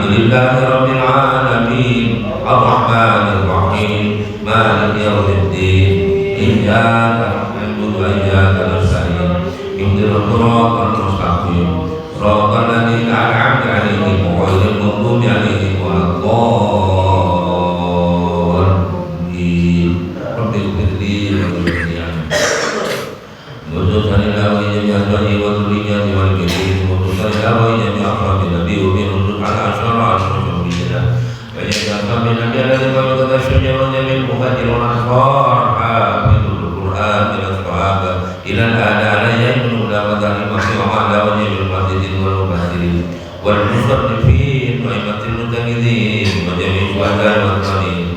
Alhamdulillahi rabbil alamin arrahmanir rahim maliki yaumiddin iyyaka na'budu wa iyyaka nasta'in ihdinas siratal mustaqim siratal ladzina an'amta 'alaihim ghairil maghdubi 'alaihim waladdallin. Rabbil ighfirli wa ghfirli وجزء الله جميع أزواجه وذريته والكريم وجزء الله جميع أفراد النبي ومن رسل على أشهر عشر بجنة فإن من النبي الذي قد الشجر وجميع المهاجر والأنصار حافظ القرآن من الصحابة إلى الآن على يمن لا مدار المحي وعلى وجه المسجدين والمبشرين والمصنفين وأئمة المجتهدين وجميع الشهداء والصالحين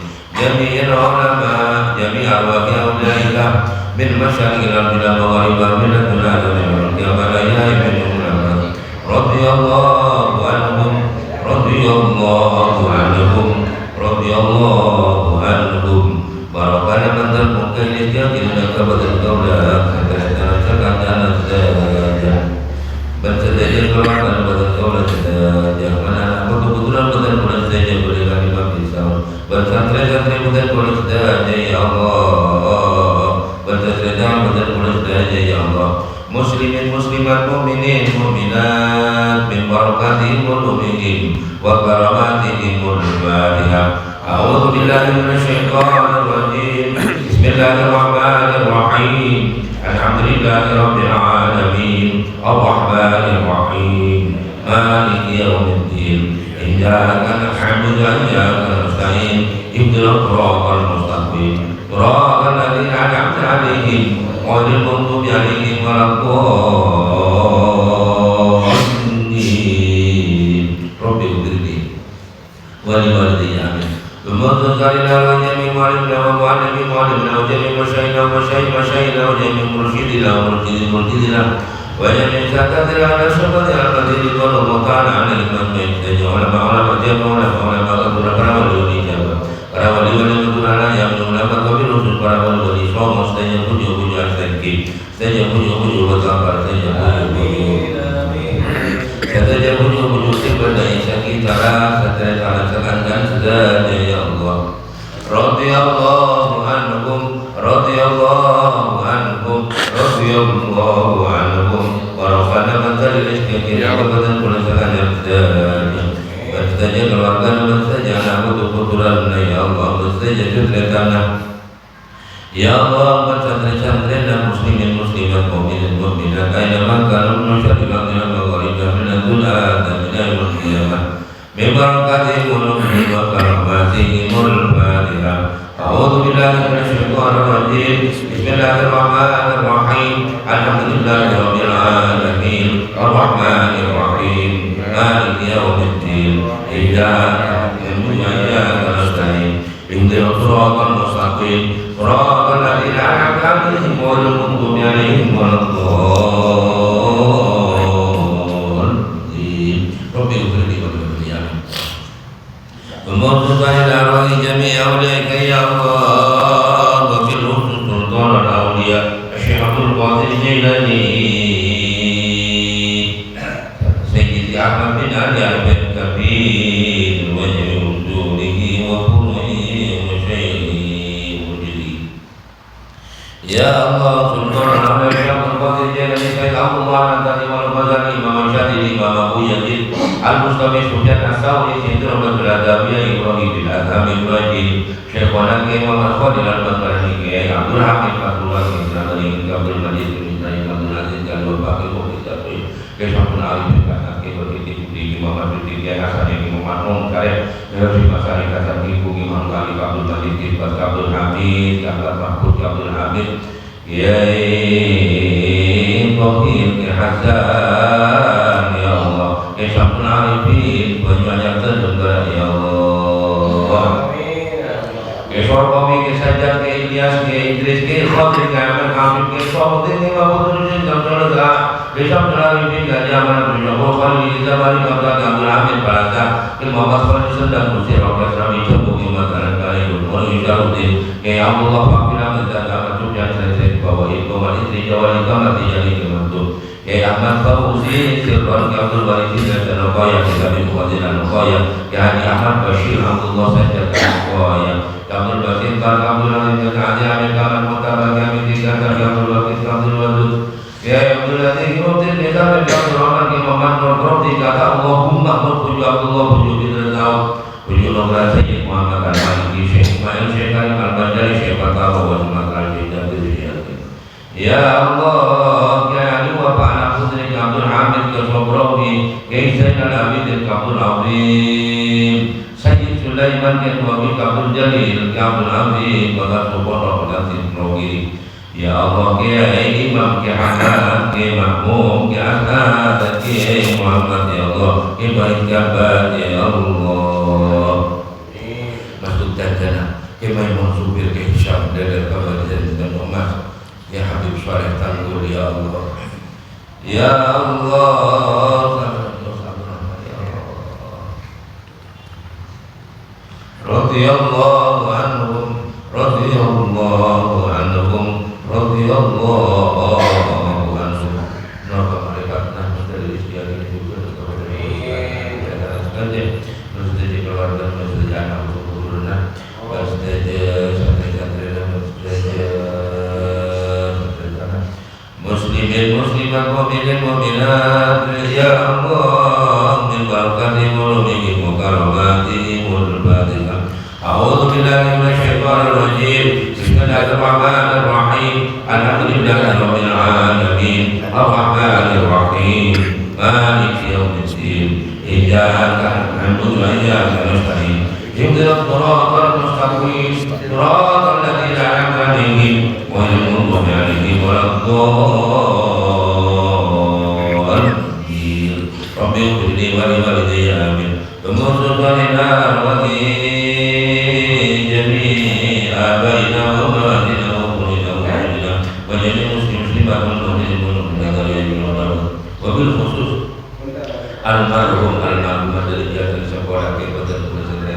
جميع العلماء جميع أرواح أولئك من مشارق الأرض إلى مغاربها من الدنيا ومن البلايا من العلماء رضي الله عنهم رضي الله عنهم رضي الله عنهم barokah mantan mungkin dia tidak dapat berdoa karena sekarang saja bersedia keluar berdoa saja mana kebetulan betul saja boleh kami bisa bersantri-santri betul saja ya Allah bersedang betul saja ya Allah muslimin muslimat mu'minin mu'minat min barakati qulubihim wa karamatihim al-fatihah. A'udzu billahi minasyaitonir rajim. Bismillahirrahmanirrahim. Alhamdulillahi rabbil alamin. Arrahmanir rahim. Maliki yaumiddin. Iyyaka na'budu wa iyyaka nasta'in. Ihdinas siratal mustaqim. Siratal ladzina an'amta 'alaihim ghairil maghdubi 'alaihim waladdallin. Rabbil ighfirli wa liwalidayya amin. ومن ذكرنا وجميع معلمنا ومعلم معلمنا وجميع مشايخنا ومشايخنا وجميع مرشدنا ومرشدنا وجميع سادتنا على شرطة القدير والله تعالى على الإمام يحتاج علماء جمع علماء قدر para wali Tuhan yang menggunakan kami rusul para wali semua sejak puji asal sejak puji berkabar sejak puji sebenarnya kita setelah sekarang sudah ya Allah radhiyallahu anhum radhiyallahu anhum warafana mantal rizqi kepada pulasan yang bersaja keluarga bersaja anak keturunan ya Allah bersaja tanah ya Allah bersantri-santri dan muslimin muslimat mukminin mukminat aina makanan masyarakat yang menggoribkan minatullah dan minal qiyamah bibarakati qulubihim wa karamatihimul fatihah. A'udzu billahi minasyaitonir rajim. Bismillahirrahmanirrahim. Alhamdulillahi rabbil alamin. Arrahmanir rahim. Maliki yaumiddin. Iyyaka na'budu wa iyyaka nasta'in. Ihdinas siratal mustaqim. Siratal ladzina an'amta 'alaihim ghairil maghdubi 'alaihim waladdallin. Rabbil ighfirli wa ghfirli amin. ومرضى إلى أرواح جميع أولئك يا الله وفي الرسل سلطان الأولياء الشيخ عبد القادر الجيلاني سيدي أحمد بن علي الكبير وجميع رسوله وفروعه وشيخه وجلي يا الله سلطان الأولياء الشيخ عبد القادر الجيلاني سيد عبد الله الأنصاري والغزالي إمام الشافعي إمام أبو يزيد المصطفى سفيان الثوري سيد رحمة الأدبية إبراهيم الأدهم إبراهيم شيخنا الإمام الفاضل المدرسي عبد الحميد عبد الله بن عبد المجيد بن إبراهيم عبد العزيز جل وباقي وباقي كشفنا عليه كأنك begitu di Imam Abdul Hasan Imam Anum karya dari masyarakat Hasan Ibu Imam Khalid Abdul Majid Ibn Abdul Hamid Abdul Mahfud Abdul Hamid Yai Ibrahim Hasan ya Allah Syamsul Arifin banyak terdengar ya Allah Kesor kami kesajar ke Ilyas ke Idris ke Khadir ke Ahmad Hamid ke Sohudin ke Mahmud Rusin Syamsul Syamsul Arifin ke Jaman Abdul Khalid Zabari Abdul Hamid Balata ke Muhammad Khalid Sedang Musir Rakyat Rami Cobu Imat Alan Kali Umar Syarudin ya Allah fakir menjaga macam yang saya bawa itu wali jawali kamati jadi kemantu ya Ahmad Fauzi Sirwan Abdul Walid dan Nokaya kami mukadziran Nokaya ya Haji Ahmad Bashir Abdullah Sajjad Nokaya Abdul Basit Abdul Alim dan Haji Amin Kamal Mutabak kami tiga kali Abdul Basit Abdul Wadud ya Abdul Latif Mubtin Nisa bin Abdul Rahman Imam Nur kata Allahumma Puju Abdullah Puju bin Rizal Puju Nukla Sayyid Muhammad Al-Maliki Syekh Ismail Syekh Karim Al-Bajari Syekh Fatah wa Sumatera Al-Jiddah ya Allah ya Ali wa Pak Putri Abdul Hamid Kesobrawi Kiai Zainal Abidin Abdul Azim Sayyid Sulaiman Kedwabi Abdul Jalil Abdul Azim Bapak Supono Bapak Rogi ya Allah Kiai Imam Kiai Hasan Kiai Mahmum Kiai Asad dan Kiai Muhammad ya Allah Kiai Baik Jabat ya Allah Masuk Jajana Kiai Maimun Subir Kiai Syam Dadar Kabar dan Umas ya Habib Saleh Tanggul ya Allah ya Allah radhiyallahu anhum radhiyallahu anhum radhiyallahu anhum napa mereka nah dari istiadat juga kepada terus jadi keluarga terus jadi anak turunnya terus jadi santri-santri dan muslimin muslimat mu'minin mu'minat ya Allah min barakati qulubihim wa karamatihim wal fatihah a'udzu billahi minasyaitonir rajim bismillahir rahim alhamdulillahi rabbil alamin arrahmanir rahim maliki yaumiddin iyyaka na'budu wa iyyaka nasta'in ihdinas siratal mustaqim siratal ladzina an'amta 'alaihim ghairil maghdubi 'alaihim waladdallin rabbi ighfirli wa li walidayya amin ومرزقنا وفي جميع آبائنا وأمهاتنا وقرنا وقرنا وجميع مسلمات والمؤمنين وبالخصوص almarhum dari jatuh sekolah kepada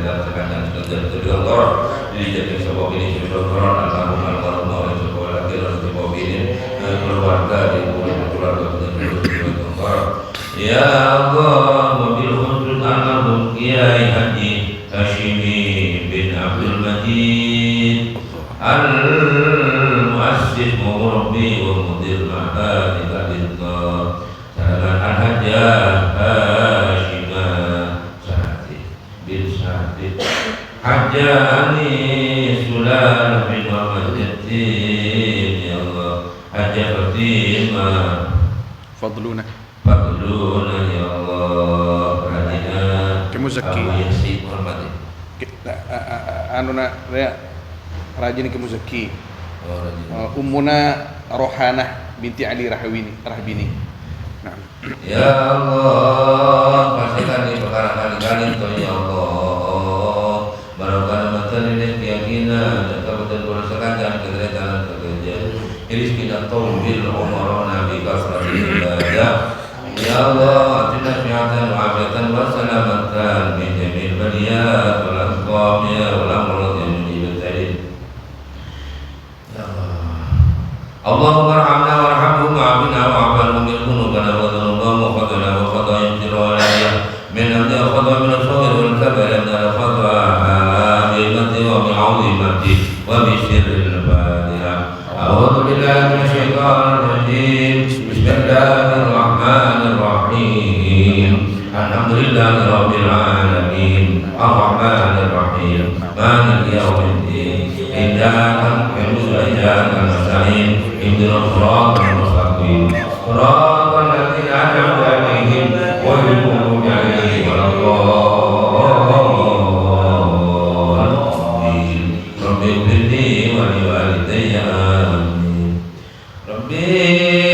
dan sekarang sudah terdengar di jatuh sekolah ini sudah almarhum oleh sekolah kepada sekolah ini keluarga di keluarga terdengar ya Allah mobil khusus almarhum Kiai Haji Hashimi bin Abdul Majid al-Muassis Murabbi wa Mudir Ma'had Al-Inqah Sahabat Al-Hajjah Hashimah Sa'adid bin Sa'adid Hajjani Sulan bin Muhammad Jatin ya Allah Hajjah Fatimah Fadluna ya Allah Radina Kemuzaki Abu Yasin Muhammad anu na rajin Kemuzaki Ummuna Rohanah binti Ali Rahbini nah. Ya Allah pastikan di perkara kali-kali itu ya Allah barokah materi dan keyakinan dan kabupaten berdasarkan dan kegiatan rizki dan taubil umar nabi kasratil ibadah ya Allah atina sihatan wa afiatan wa salamatan min jamil baliyat wal asqam ya wal amrad ya mujib al-talib ya Allah Allahumma arhamna warhamhum wa'afina wa'afalhum min dhunubana wa dhunubahum wa khadana wa khadayim sirwalaya min amdi wa khadwa min as-sawir wal kabar min al-khadwa bi'imati wa bi'awzimati wa bisirril fatiha a'udhu billahi minasyaitanir rajim bismillahirrahmanirrahim alhamdulillahi rabbil alamin arrahmanir rahim maliki yaumiddin iyyaka na'budu wa iyyaka nasta'in ihdinas siratal mustaqim siratal ladzina an'amta 'alaihim ghairil maghdubi 'alaihim waladdallin rabbi ighfirli wa li walidayya amin rabbi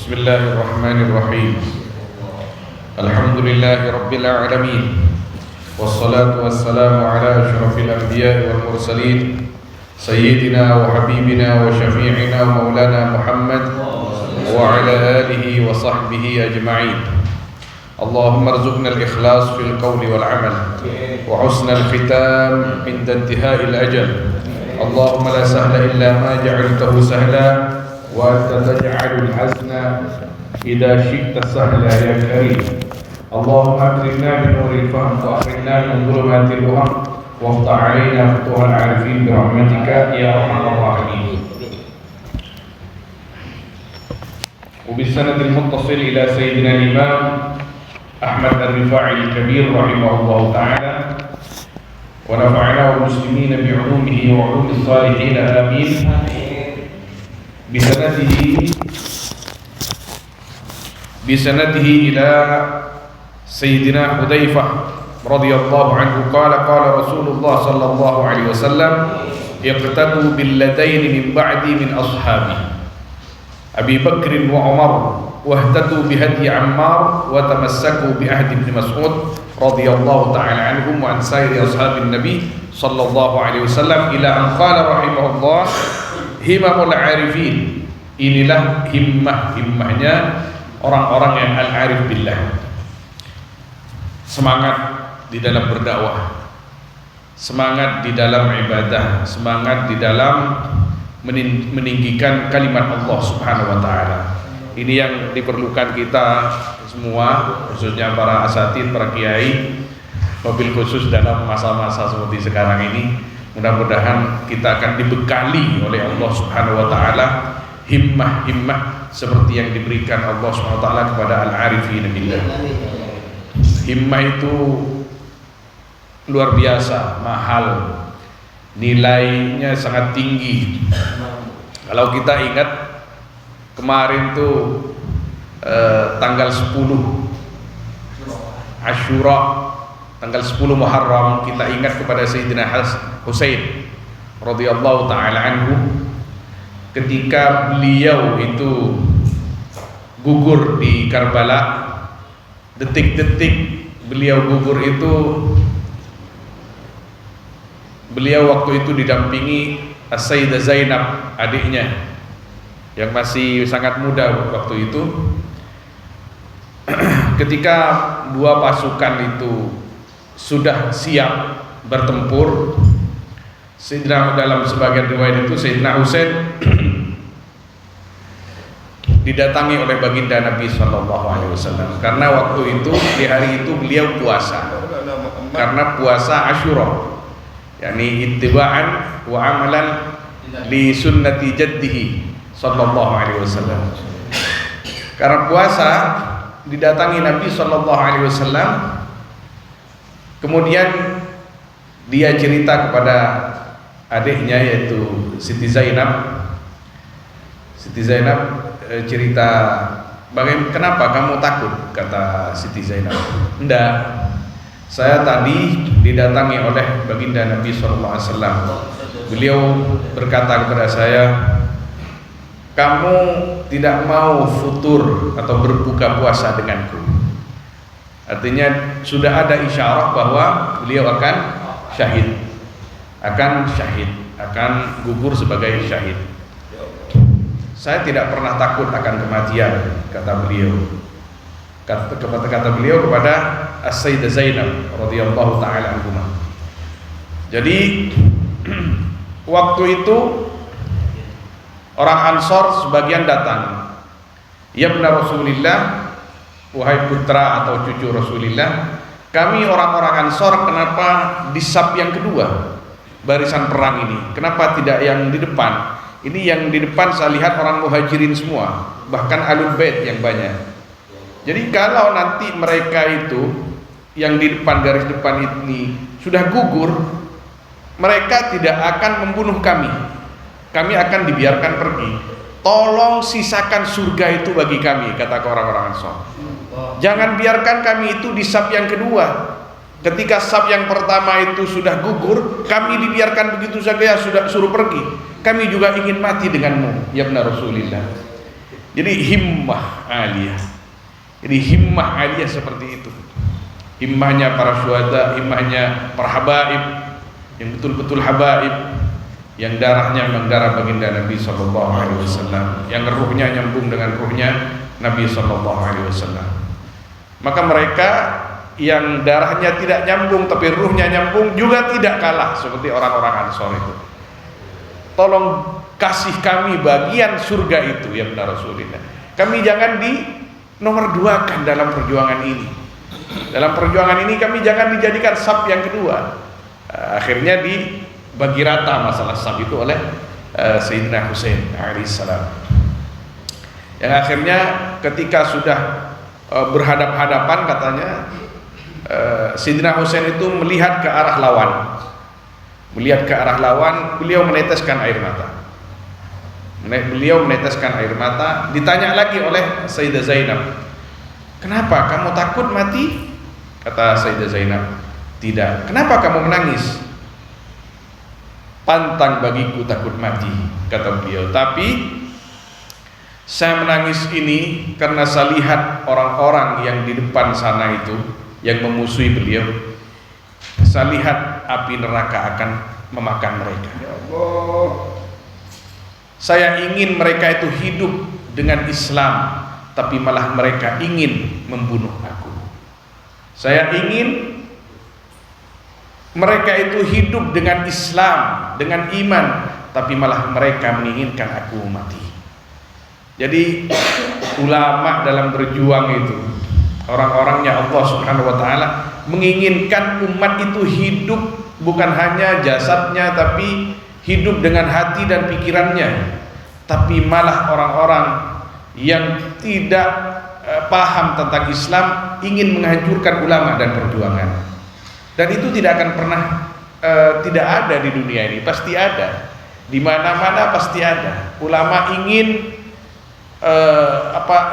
Bismillahirrahmanirrahim. Alhamdulillahi rabbil alamin. Wassalatu wassalamu ala asyrafil anbiya'i wal mursalin sayyidina wa habibina wa syafi'ina wa maulana Muhammad wa ala alihi wa sahbihi ajma'in. Allahumma arzuqna al-ikhlas fil qawli wal amal wa husna al-khitam inda intihai al-ajal. Allahumma la sahla illa ma ja'altahu sahla wa anta taj'alul hazna idza syi'ta sahla ya karim. Allahumma akrimna bi nuril fahm wa akhrijna min dhulumatil wahm وافتح علينا فتوح العارفين برحمتك يا أرحم الراحمين. وبالسند المتصل إلى سيدنا الإمام أحمد الرفاعي الكبير رحمه الله تعالى ونفعنا والمسلمين بعلومه وعلوم الصالحين آمين. بسنده إلى سيدنا حذيفة رضي الله عنه قال قال رسول الله صلى الله عليه وسلم اقتدوا بالذين من بعدي من أصحابي أبي بكر وعمر واهتدوا بهدي عمار وتمسكوا بعهد ابن مسعود رضي الله تعالى عنهم وعن سائر أصحاب النبي صلى الله عليه وسلم إلى أن قال رحمه الله همم العارفين. Inilah himmahnya orang-orang yang al-arif billah, semangat di dalam berdakwah, semangat di dalam ibadah, semangat di dalam meninggikan kalimat Allah Subhanahu wa taala. Ini yang diperlukan kita semua, khususnya para asatidz, para kiai, mobil khusus dalam masa-masa seperti sekarang ini. Mudah-mudahan kita akan dibekali oleh Allah Subhanahu wa taala himmah seperti yang diberikan Allah Subhanahu wa taala kepada al-arifin billah. Himmah itu luar biasa, mahal, nilainya sangat tinggi. Kalau kita ingat kemarin tuh tanggal 10 Asyura, tanggal 10 Muharram, kita ingat kepada Sayyidina Husain radhiyallahu ta'ala anhu ketika beliau itu gugur di Karbala. Detik-detik beliau gugur itu, beliau waktu itu didampingi As-Sayyidah Zainab, adiknya yang masih sangat muda waktu itu. Ketika dua pasukan itu sudah siap bertempur, dalam sebagian riwayat itu Sayyidina Husain didatangi oleh baginda Nabi Shallallahu Alaihi Wasallam karena waktu itu di hari itu beliau puasa karena puasa Asyura, yakni ittiba'an wa amalan li sunnati jaddihi Shallallahu Alaihi Wasallam. Karena puasa didatangi Nabi Shallallahu Alaihi Wasallam, kemudian dia cerita kepada adiknya yaitu Siti Zainab. Siti Zainab cerita, bagaimana, kenapa kamu takut? Kata Siti Zainab, enggak, saya tadi didatangi oleh baginda Nabi SAW. Beliau berkata kepada saya, kamu tidak mau futur atau berbuka puasa denganku. Artinya sudah ada isyarat bahwa beliau akan syahid, akan gugur sebagai syahid. Saya tidak pernah takut akan kematian, kata beliau. Kata beliau kepada As-Sayyidah Zainab radhiyallahu taala anha. Jadi waktu itu orang Ansor sebagian datang, ya benar Rasulullah, wahai putra atau cucu Rasulullah, kami orang-orang Ansor kenapa di saf yang kedua barisan perang ini? Kenapa tidak yang di depan? Ini yang di depan saya lihat orang muhajirin semua, bahkan alul bait yang banyak. Jadi kalau nanti mereka itu yang di depan, garis depan ini sudah gugur, mereka tidak akan membunuh kami. Kami akan dibiarkan pergi. Tolong sisakan surga itu bagi kami, kata orang-orang Ansor. Jangan biarkan kami itu di saf yang kedua. Ketika saf yang pertama itu sudah gugur, kami dibiarkan begitu saja, sudah suruh pergi. Kami juga ingin mati denganmu, ya benar Rasulullah. Jadi himmah aliyah. Jadi himmah aliyah seperti itu. Himmahnya para syuhada, himmahnya para habaib, yang betul-betul habaib, yang darahnya mengdarah baginda Nabi Sallallahu Alaihi Wasallam, yang ruhnya nyambung dengan ruhnya Nabi Sallallahu Alaihi Wasallam. Maka mereka yang darahnya tidak nyambung tapi ruhnya nyambung juga tidak kalah seperti orang-orang Ansor itu. Tolong kasih kami bagian surga itu, ya benar Rasulullah. Kami jangan di nomor duakan dalam perjuangan ini. Dalam perjuangan ini kami jangan dijadikan saf yang kedua. Akhirnya dibagi rata masalah saf itu oleh Sayyidina Husain alaihissalam. Yang akhirnya ketika sudah berhadap-hadapan katanya, Sayyidina Husain itu melihat ke arah lawan. Melihat ke arah lawan, beliau meneteskan air mata. Ditanya lagi oleh Sayyidah Zainab, kenapa kamu takut mati? Kata Sayyidah Zainab, tidak. Kenapa kamu menangis? Pantang bagiku takut mati, kata beliau. Tapi saya menangis ini karena saya lihat orang-orang yang di depan sana itu yang memusuhi beliau. Saya lihat api neraka akan memakan mereka. Ya Allah. Saya ingin mereka itu hidup dengan Islam, tapi malah mereka ingin membunuh aku. Saya ingin mereka itu hidup dengan Islam, dengan iman, tapi malah mereka menginginkan aku mati. Jadi ulama dalam berjuang itu, orang-orangnya Allah Subhanahu wa taala menginginkan umat itu hidup bukan hanya jasadnya tapi hidup dengan hati dan pikirannya. Tapi malah orang-orang yang tidak paham tentang Islam ingin menghancurkan ulama dan perjuangan. Dan itu tidak akan pernah tidak ada di dunia ini, pasti ada. Di mana-mana pasti ada. Ulama ingin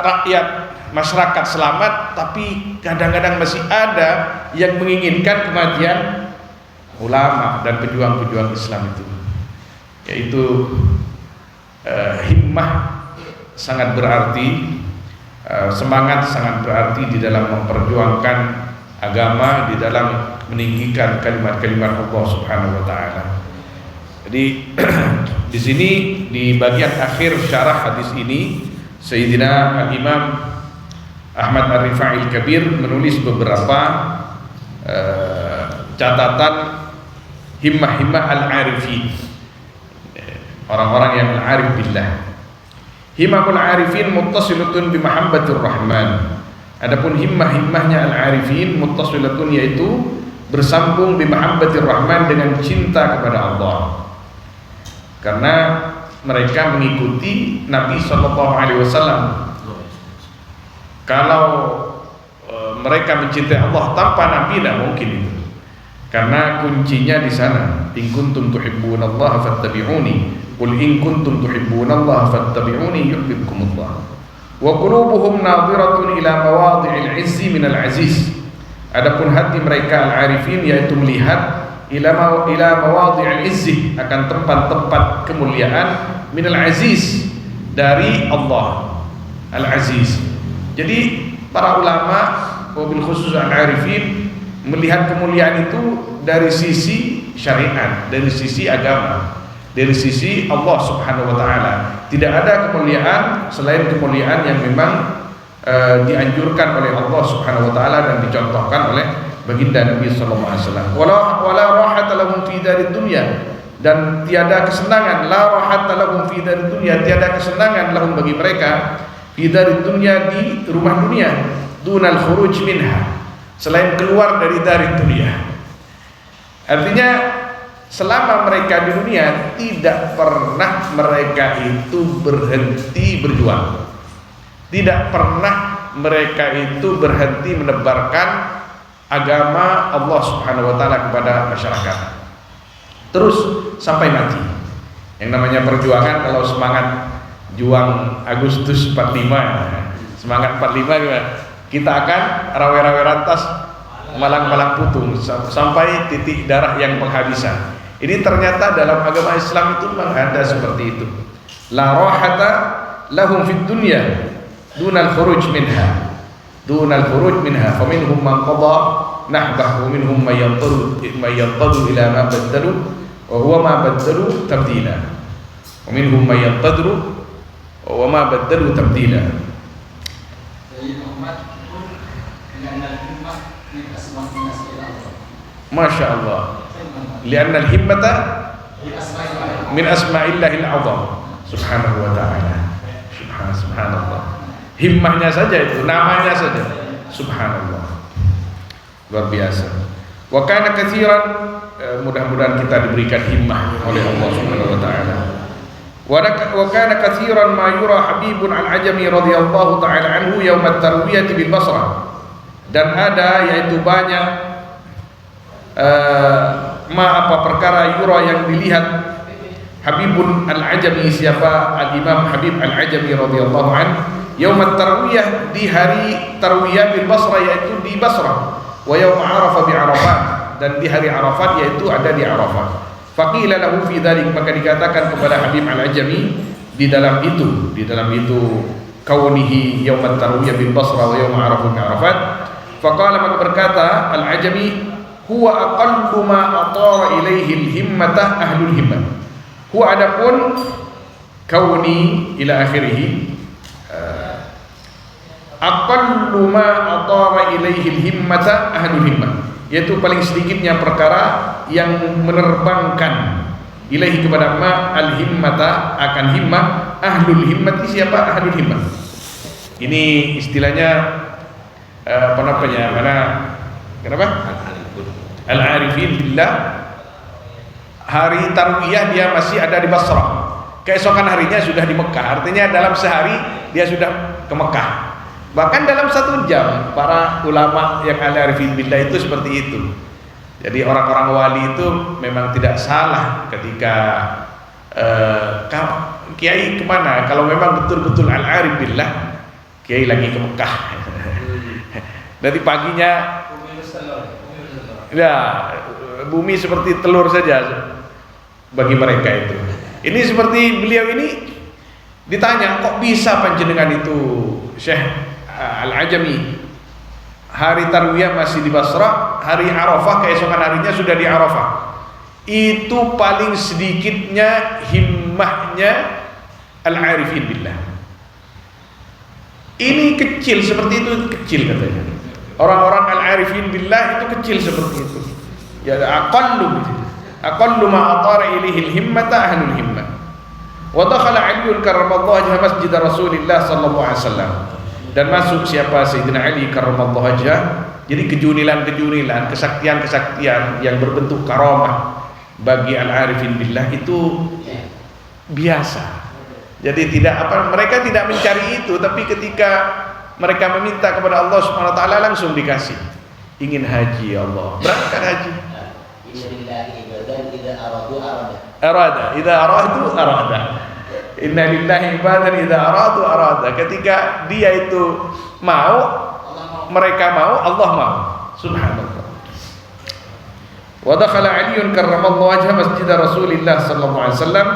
rakyat masyarakat selamat, tapi kadang-kadang masih ada yang menginginkan kematian ulama dan pejuang-pejuang Islam itu. Yaitu himmah sangat berarti, semangat sangat berarti di dalam memperjuangkan agama, di dalam meninggikan kalimat-kalimat Allah Subhanahu wa taala. Jadi di sini di bagian akhir syarah hadis ini Sayyidina Al-Imam Ahmad Ar-Rifai Al-Kabir menulis beberapa catatan himmah-himmah al-arifin, orang-orang yang al-arif billah, Himmahul arifin muttasilatun bi mahabbatir rahman. Adapun himmah-himmahnya al-arifin muttasilatun yaitu bersambung bi mahabbatir rahman dengan cinta kepada Allah. Karena mereka mengikuti Nabi sallallahu alaihi wasallam. Kalau mereka mencintai Allah tanpa Nabi tidak mungkin itu. Karena kuncinya di sana. In kuntum tuhibbunallaha fattabi'uni. Qul in kuntum tuhibbunallaha fattabi'uni yuhibbukumullah. Wa qulubuhum nadhiratun ila mawadhi'il 'izzi minal 'aziz. Adapun hati mereka al-arifin yaitu melihat ila mawadhi'il 'izzi, akan tempat-tempat kemuliaan minal 'aziz, dari Allah al-'aziz. Jadi para ulama wabil khusus al-arifin melihat kemuliaan itu dari sisi syariat, dari sisi agama, dari sisi Allah Subhanahu wa taala. Tidak ada kemuliaan selain kemuliaan yang memang dianjurkan oleh Allah Subhanahu wa taala dan dicontohkan oleh baginda Nabi sallallahu alaihi wasallam. Wala rahata lahum fi darid dunya, dan tiada kesenangan, la rahata lahum fi darid dunya, tiada kesenangan lahum bagi mereka fi darid dunya, di rumah dunia, dunal khuruj minha, selain keluar dari darid dunia. Artinya selama mereka di dunia tidak pernah mereka itu berhenti berjuang, tidak pernah mereka itu berhenti menebarkan agama Allah Subhanahu wa taala kepada masyarakat, terus sampai mati. Yang namanya perjuangan, kalau semangat juang Agustus 45, semangat 45 gimana? Kita akan rawe-rawe rantas, malang-malang putung sampai titik darah yang penghabisan. Ini ternyata dalam agama Islam itu memang ada seperti itu. La rahata lahum fid dunya dunal khuruj minha, dunal khuruj minha, faminhum man qada nahbahu, minhum man yanqadu ila ma badalu wa huwa ma badalu tabdila, wa minhum man yanqadu wa ma badalu tabdila. Masya Allah. Lianna al-himmata min asma'illahil azam subhanahu wa ta'ala. Subhanallah. Himmahnya saja itu, namanya saja. Subhanallah. Luar biasa. Wa kana katsiran, mudah-mudahan kita diberikan himmah oleh Allah Subhanahu wa ta'ala. Wa kana katsiran ma yura Habibun al-Ajami radhiyallahu ta'ala anhu yaum at-tarwiyah bil Basrah. Dan ada, yaitu banyak apa perkara yura yang dilihat Habibun al-Ajami, siapa al-Imam Habib al-Ajami radhiyallahu anhu, yaum at-tarwiyah, di hari tarwiyah bil Basrah, yaitu di Basrah, wa yaum Arafah bi Arafat, dan di hari Arafat, yaitu ada di Arafat. Faqila lahu fi dzalik, maka dikatakan kepada Habib al-Ajami di dalam itu kaunihi yaum at-tarwiyah bil Basrah wa yaum Arafah bi Arafat. Faqala, maka berkata al-Ajami, huwa aqallu ma atara ilaihi al-himmata ahlul himmah. Huwa, adapun kauni ila akhirih, aqallu ma atara ilaihi al-himmata ahlul himmah, yaitu paling sedikitnya perkara yang menerbangkan ilaihi kepada ma al-himmata, akan himmah, ahlul himmah. Siapa ahlul himmah? Ini istilahnya kenapa? Al-arifin billah. Hari tarwiyah dia masih ada di Basrah, keesokan harinya sudah di Mekah. Artinya dalam sehari dia sudah ke Mekah. Bahkan dalam 1 jam, para ulama yang al-arifin billah itu seperti itu. Jadi orang-orang wali itu memang tidak salah ketika kiai kemana. Kalau memang betul-betul al-arif billah, kiai lagi ke Mekah. Dari paginya ya, bumi seperti telur saja bagi mereka itu. Ini seperti beliau ini ditanya, kok bisa panjenengan itu Syekh Al-Ajami hari tarwiyah masih di Basrah, hari Arafah keesokan harinya sudah di Arafah. Itu paling sedikitnya himmahnya al-arifin billah. Ini kecil, seperti itu kecil katanya. Orang-orang al-arifin billah itu kecil seperti itu. Ya, aqallu ma atara ilaihi al-himmata ahlul himmah. Wa dakhala Aliun karramallahu wajhahu masjid Rasulillah sallallahu alaihi wasallam. Dan masuk siapa Sayyidina Ali karramallahu wajhah. Jadi kejunilan-kejunilan, kesaktian-kesaktian yang berbentuk karamah bagi al-arifin billah itu biasa. Jadi mereka tidak mencari itu, tapi ketika mereka meminta kepada Allah Subhanahu wa taala langsung dikasih. Ingin haji ya Allah, berangkat haji. Idza aradu. Inna lillahi ibadan idza aradu. Ketika dia itu mau, mereka mau, Allah mau. Subhanallah. Wa dakhala Aliun karramallahu wajhahu masjid Rasulillah sallallahu alaihi wasallam,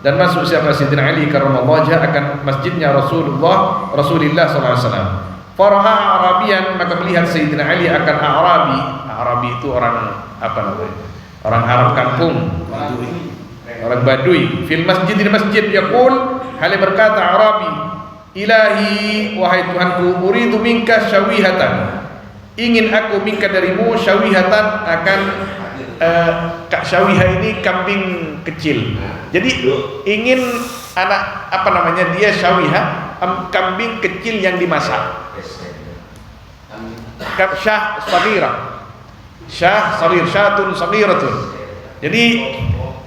dan masuk siapa Sayyidina Ali karramallahu wajhahu akan masjidnya Rasulullah sallallahu alaihi wasallam. Faraha Arabian, maka melihat Sayyidina Ali akan Arabi. Arabi itu orang apa namanya? Orang Arab kampung. Orang Badui. Fil masjid, di masjid yaqul, hal berkata Arabi, Ilahi, wahai Tuhanku, uridu minka syawihatan. Ingin aku minka darimu syawihatan akan syawihah ini kambing kecil. Jadi ingin anak apa namanya dia syawihah, kambing kecil yang dimasak. Syah saghir, syatun saghiratun. Jadi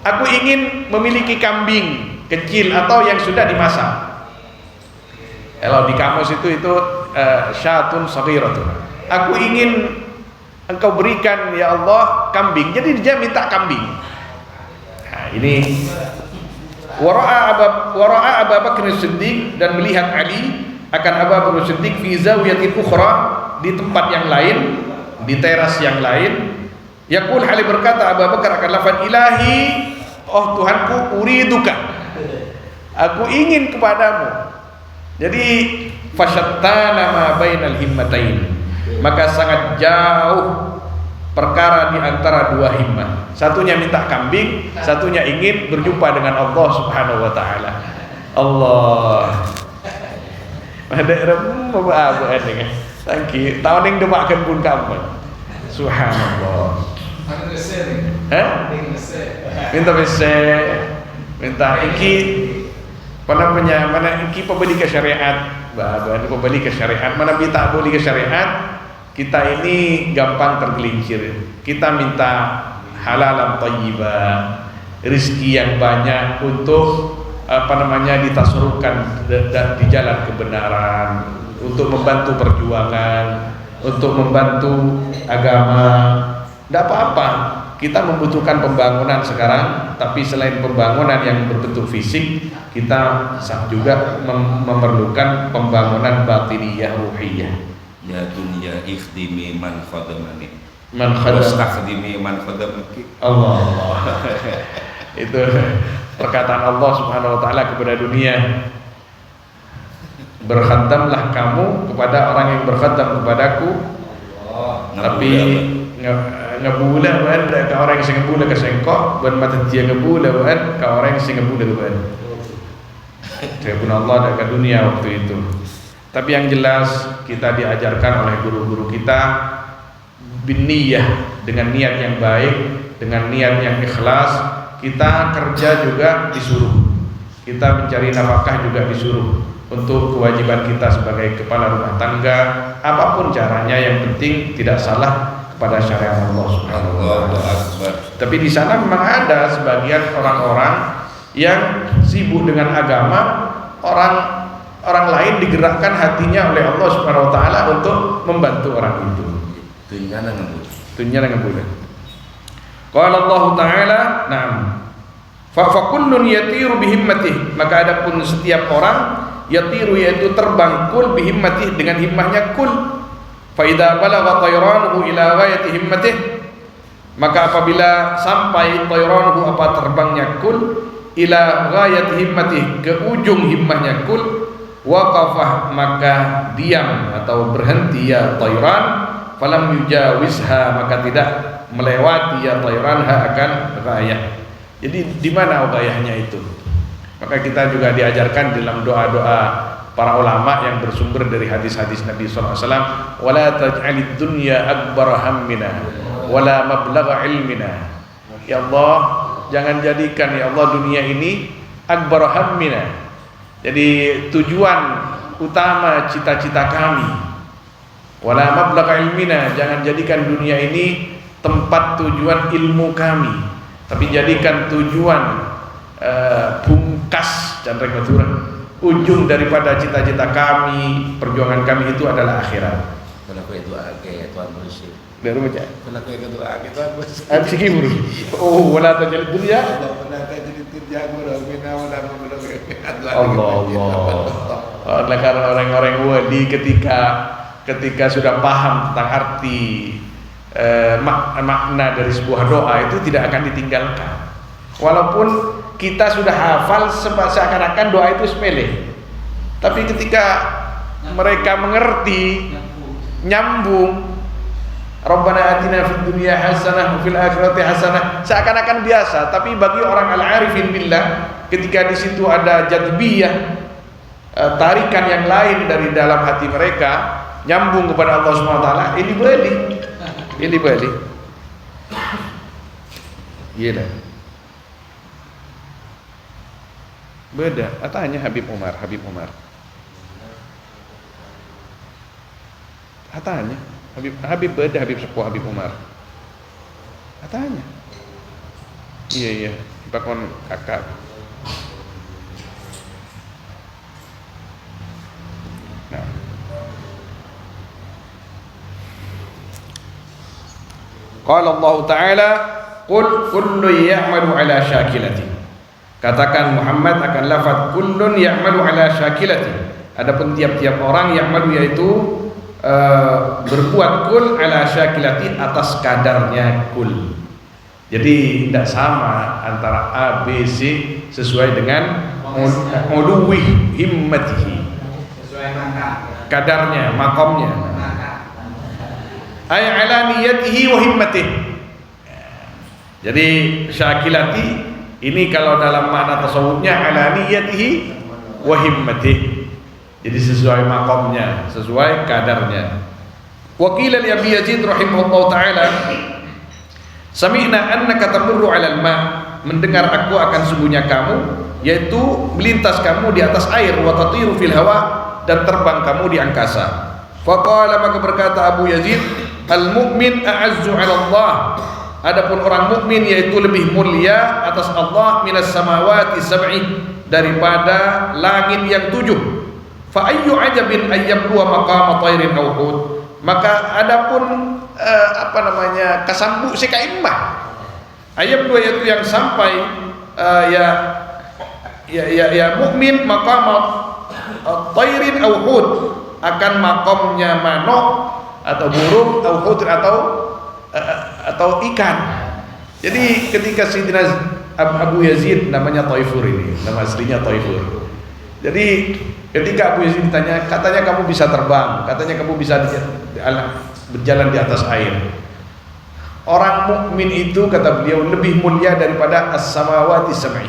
aku ingin memiliki kambing kecil atau yang sudah dimasak. Kalau di kamus itu syatun saghiratun. Aku ingin engkau berikan ya Allah kambing. Jadi dia minta kambing. Nah, ini wara'a Abu Bakr As-Siddiq, dan melihat Ali akan Abu Bakr As-Siddiq fi zawiyatin ukhra, di tempat yang lain, di teras yang lain. Yaqul, hal berkata Abu Bakar akan lafaz Ilahi, oh Tuhanku, uriduka, aku ingin kepadamu. Jadi fasyattana ma bainal himmatain, maka sangat jauh perkara di antara dua himmah. Satunya minta kambing, satunya ingin berjumpa dengan Allah Subhanahu wa taala. Allah. Ada rembo apa ini? Tangki, tahun yang doakan pun kamu. Subhanallah. Minta bese, minta iki mana iki pembeli ke syariat, bahan pembeli ke syariat, mana minta boleh ke syariat. Kita ini gampang tergelincir. Kita minta halalan thayyibah, rezeki yang banyak untuk ditasarufkan di jalan kebenaran, untuk membantu perjuangan, untuk membantu agama. Tidak apa-apa, kita membutuhkan pembangunan sekarang, tapi selain pembangunan yang berbentuk fisik, kita juga memerlukan pembangunan batiniyah ruhiyah. Ya dunia ikhdimi man khadamani, man wastakhdimi man khadamaki. Allah. Itu perkataan Allah Subhanahu wa taala kepada dunia. Berkhadamlah kamu kepada orang yang berkhadam kepadaku. Tapi ngebula ban ka orang yang ngebula ke sengkok, ban mata dia ngebula ban ka orang yang ngebula ban. Dia Allah ke dunia waktu itu. Tapi yang jelas kita diajarkan oleh guru-guru kita binniyah, dengan niat yang baik, dengan niat yang ikhlas. Kita kerja juga disuruh, kita mencari nafkah juga disuruh. Untuk kewajiban kita sebagai kepala rumah tangga, apapun caranya, yang penting tidak salah kepada syariat Allah Subhanahu wa taala. Tapi di sana memang ada sebagian orang-orang yang sibuk dengan agama, orang lain digerakkan hatinya oleh Allah Subhanahu wa taala untuk membantu orang itu. Tunyana ngebut. Qala Allah taala, "Na'am. Fa kullun yatiru bihimmatihi." Maka adapun setiap orang yatiru, yaitu terbang, kul bihimmatihi, dengan himmahnya kul. Fa idza balagha tayranuhu ila ghayati himmatihi, maka apabila sampai tayranuhu, apa terbangnya kul, ila ghayati himmatihi, ke ujung himmahnya kul, waqafah, maka diam atau berhenti ya tayran, falam yujawizha, maka tidak melewati ya tayranha akan ghayah. Jadi di mana ghayahnya itu? Maka kita juga diajarkan dalam doa-doa para ulama yang bersumber dari hadis-hadis Nabi sallallahu alaihi wasallam, wala taj'alid dunya akbar hammina wala mablagha ilmina. Ya Allah, jangan jadikan ya Allah dunia ini akbar hammina. Jadi tujuan utama cita-cita kami. Wala mablagha ilmina, jangan jadikan dunia ini tempat tujuan ilmu kami, tapi jadikan tujuan pungkas dan ujung daripada cita-cita kami, perjuangan kami itu adalah akhirat. Kenapa itu agak Tuhan bersih? Baru baca. Kenapa itu agak Tuhan bersih? Habis gimana? Oh, wala tajal dunya. Allah. Oleh karena orang-orang wali ketika sudah paham tentang arti makna dari sebuah doa itu tidak akan ditinggalkan. Walaupun kita sudah hafal seakan-akan doa itu sepele, tapi ketika mereka mengerti, nyambung, Rabbana atina fid dunya hasanah wa fil akhirati hasanah, seakan-akan biasa. Tapi bagi orang al-arifin billah, ketika di situ ada jadbiyah, tarikan yang lain dari dalam hati mereka, nyambung kepada Allah Subhanahu wa taala, ini boleh. Gila. Beda, tanya Habib Umar. Tanya Habib beda, Habib sepuh Habib Umar. Tanya. Iya, bakon kakak. Nah. Qala Allah Ta'ala, qul kullu ya'malu ala syakilati. Katakan Muhammad akan lafaz kullun ya'malu ala syakilati. Adapun tiap-tiap orang ya'malu yaitu berbuat kul ala syakilati, atas kadarnya kul. Jadi tidak sama antara A, B, C sesuai dengan uluwi himmatihi, sesuai kadarnya, makomnya. Ay ala niyatihi wa himmatihi. Jadi syakilati ini kalau dalam makna tasawufnya ala niyatihi wa himmatihi. Jadi sesuai makomnya, sesuai kadarnya. Wa qila li Abi Yazid rahimahullahu taala, sami'na annaka tamurru 'alal ma', mendengar aku akan sungguhnya kamu, yaitu melintas kamu di atas air, wa tatiru fil hawa, dan terbang kamu di angkasa. Faqala, maka berkata Abu Yazid, al-mu'min a'azzu 'ala Allah. Adapun orang mukmin yaitu lebih mulia atas Allah minas samawati sab'i, daripada langit yang 7. Fa ayyu ajabin ayyabluwa maqama tairin aw hud. Maka adapun kasambu sekaimbah. Ayat 2 yaitu yang sampai mukmin maqama tairin aw hud, akan makomnya manok atau burung, aw hud atau ikan. Jadi ketika Sayyidina Abu Yazid, namanya Taifur ini, nama aslinya Taifur. Jadi ketika Abu Yazid ditanya, katanya kamu bisa terbang, katanya kamu bisa berjalan di atas air. Orang mukmin itu, kata beliau, lebih mulia daripada as-samawati sab'i.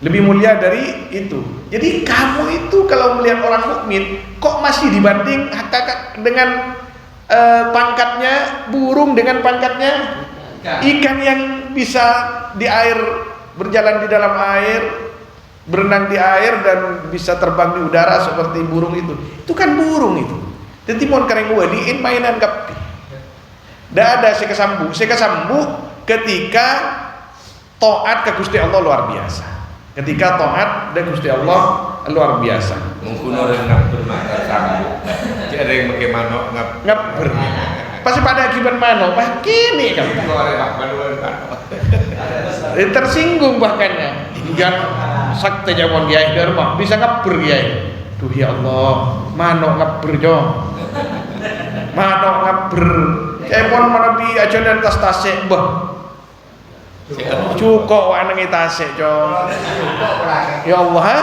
Lebih mulia dari itu. Jadi kamu itu kalau melihat orang mukmin, kok masih dibanding dengan pangkatnya burung dengan pangkatnya ikan yang bisa di air, berjalan di dalam air, berenang di air, dan bisa terbang di udara seperti burung itu. Itu kan burung itu. Jadi mon kareng waliin mainan kapi. Ndak ada sekasambu ketika taat ke Gusti Allah luar biasa. Ketika taat ke Gusti Allah luar biasa. Mungkin orang ngapur maka sambu. Ada yang pakai manok ngapur. Pasti pada akibat manok, bah kini kan. Tersinggung bahkan. Hingga sakte jamon kiai derma bisa ngapur kiai. Duh ya Allah, manok ngapur jo. Manok ngapur. Epon mana bi aja dan tas tasek bah. Cukup wanangi tasek jo. Ya Allah ha?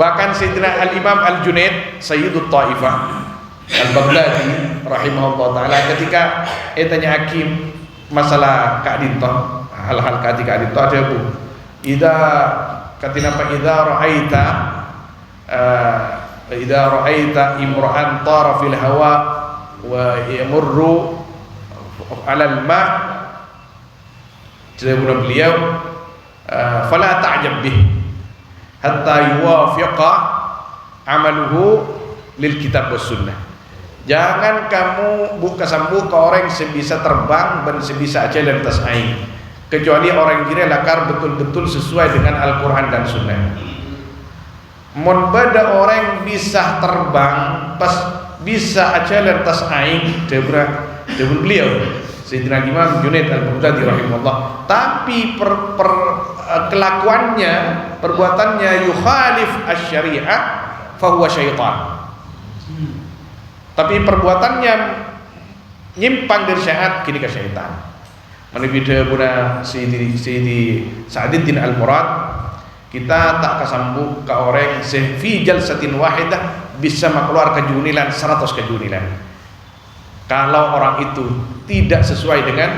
Bahkan Sayyidina Al-Imam Al-Junaid Sayyidut Taifah Al-Baghdadi rahimahullah ta'ala, ketika tanya hakim masalah keadintoh, hal-hal keadintoh ada bu idza ra'aita imra'an tara fil hawa wa yamurru 'alal ma' Sebelum beliau fala ta'jab bih hatta yuwafiqa amaluhu lil kitab was sunnah. Jangan kamu buka sambung ke orang yang bisa terbang dan bisa aja dan tas aing, kecuali orang kira lakar betul-betul sesuai dengan Al-Quran dan Sunnah. Mon bada orang bisa terbang pas bisa aja dan tas aing debra beliau Sayyidina Imam Junaid Al-Baghdadi rahimahullah, tapi kelakuannya, perbuatannya yukhalif asy-syari'ah fahuwa syaitan. Tapi perbuatannya nyimpang dari syariat, kini ke syaitan. Manibida puna Sayyidi Sa'aduddin Al-Murad, kita tak kesambung ke orang fi jalsatin wahidah bisa mengeluar kejunilan 100 kejunilan. Kalau orang itu tidak sesuai dengan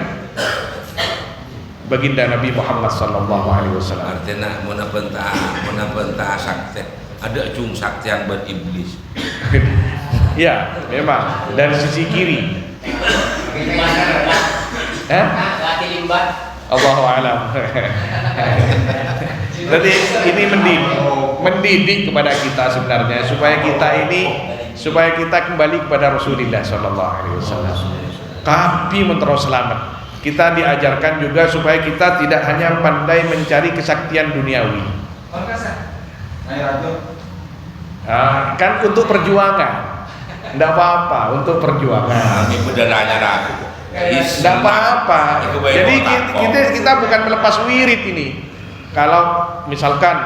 baginda Nabi Muhammad sallallahu alaihi wasallam. Artinya menapenta sakti. Ada cung saktian buat iblis. Ya, memang dari sisi kiri. Allahu a'lam. Jadi ini mendidik kepada kita sebenarnya supaya kita kembali kepada Rasulullah sallallahu alaihi wasallam. Tapi terus selamat. Kita diajarkan juga supaya kita tidak hanya pandai mencari kesaktian duniawi. Kan untuk perjuangan. Tidak apa-apa untuk perjuangan. Ini bedaranya ragu. Tidak apa-apa. Jadi kita bukan melepas wirid ini. Kalau misalkan